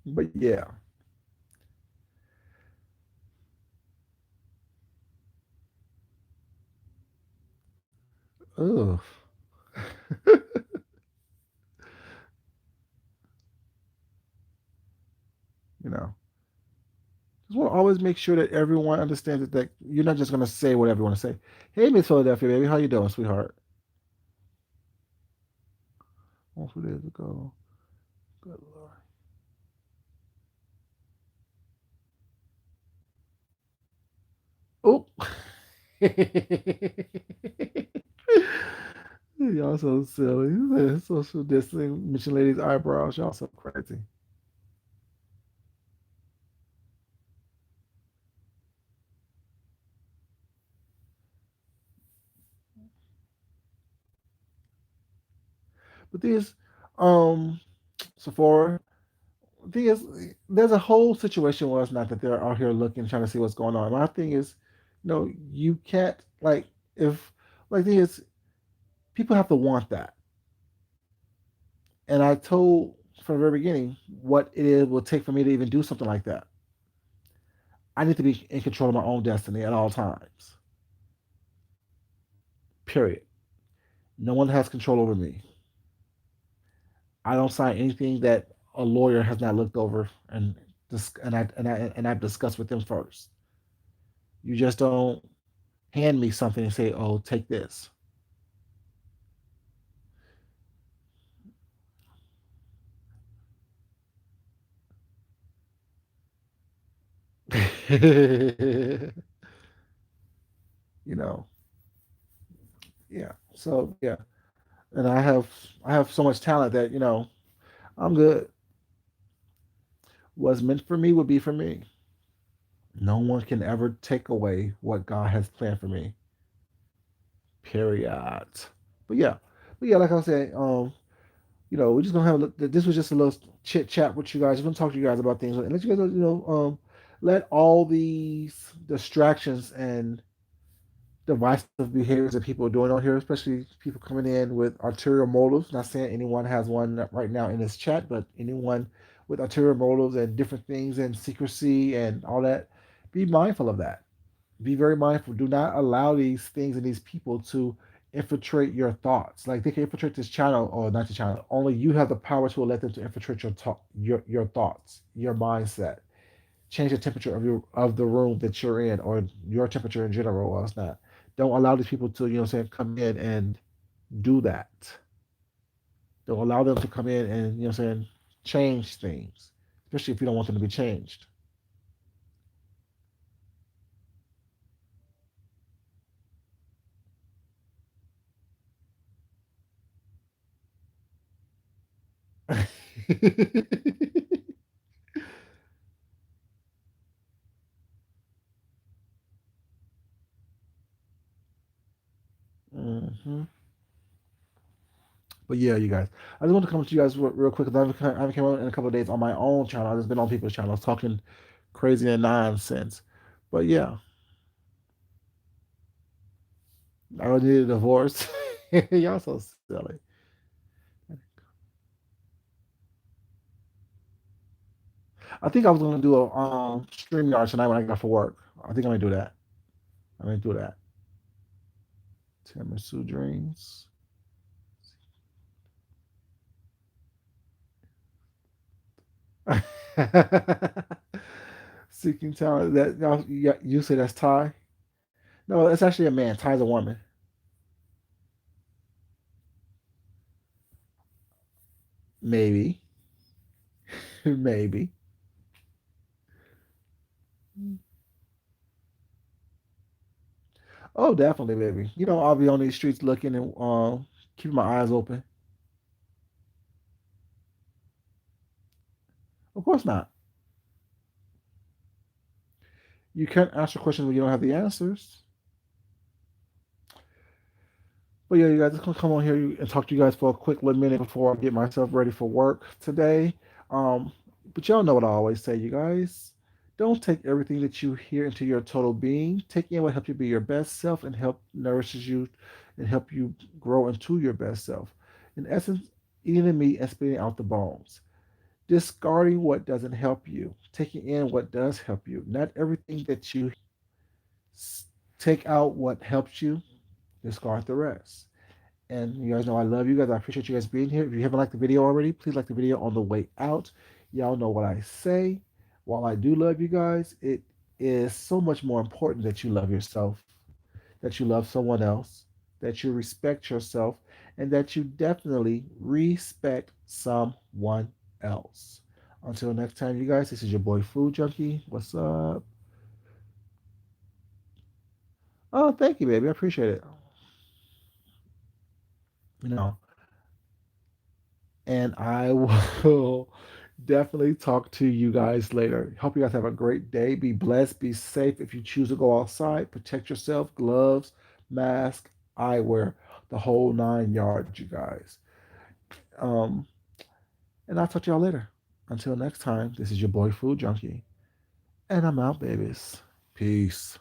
But yeah, ugh, you know. Just want to always make sure that everyone understands that you're not just gonna say whatever you want to say. Hey, Miss Philadelphia, baby, how you doing, sweetheart? 2 days ago. Good Lord. Oh, y'all so silly. Social distancing, Mission Lady's eyebrows. Y'all so crazy. But these, um, Sephora, the thing is, there's a whole situation where it's not that they're out here looking, trying to see what's going on. My thing is, you can't like if like the thing is, people have to want that. And I told from the very beginning what it will take for me to even do something like that. I need to be in control of my own destiny at all times. Period. No one has control over me. I don't sign anything that a lawyer has not looked over and I've discussed with them first. You just don't hand me something and say, "Oh, take this." you know, yeah. So yeah, and I have so much talent that I'm good. What's meant for me would be for me. No one can ever take away what God has planned for me. Period. But yeah, like I said, we're just gonna have this was just a little chit chat with you guys. I'm gonna talk to you guys about things and let you guys let all these distractions and divisive behaviors that people are doing on here, especially people coming in with ulterior motives. Not saying anyone has one right now in this chat, but anyone with ulterior motives and different things and secrecy and all that, be mindful of that. Be very mindful. Do not allow these things and these people to infiltrate your thoughts. Like they can infiltrate this channel or not the channel. Only you have the power to let them to infiltrate your thoughts, your mindset. Change the temperature of the room that you're in or your temperature in general or it's not. Don't allow these people to, come in and do that. Don't allow them to come in and, change things, especially if you don't want them to be changed. hmm But yeah, you guys, I just want to come to you guys real quick because I haven't come out in a couple of days on my own channel. I've just been on people's channels talking crazy and nonsense. But yeah, I don't need a divorce. Y'all so silly. I think I was gonna do a stream yard tonight when I got for work. I think I'm gonna do that. I'm gonna do that. Tiramisu dreams. Seeking talent. That you say that's Ty? No, it's actually a man. Ty's a woman. Maybe, maybe. Oh, definitely, baby. I'll be on these streets looking and keeping my eyes open. Of course not. You can't answer questions when you don't have the answers. But yeah, you guys, just gonna come on here and talk to you guys for a quick little minute before I get myself ready for work today. Um, but y'all know what I always say, you guys. Don't take everything that you hear into your total being. Take in what helps you be your best self and help nourishes you and help you grow into your best self. In essence, eating the meat and spitting out the bones. Discarding what doesn't help you, taking in what does help you. Not everything that you take out what helps you, discard the rest. And you guys know I love you guys. I appreciate you guys being here. If you haven't liked the video already, please like the video on the way out. Y'all know what I say. While I do love you guys, it is so much more important that you love yourself, that you love someone else, that you respect yourself, and that you definitely respect someone else. Until next time, you guys, this is your boy Food Junkie. What's up? Oh, thank you, baby. I appreciate it. You know, and I will definitely talk to you guys later. Hope you guys have a great day. Be blessed. Be safe. If you choose to go outside, protect yourself. Gloves, mask, eyewear, the whole nine yards, you guys. Um, and I'll talk to y'all later. Until next time, this is your boy Food Junkie, and I'm out, babies. Peace.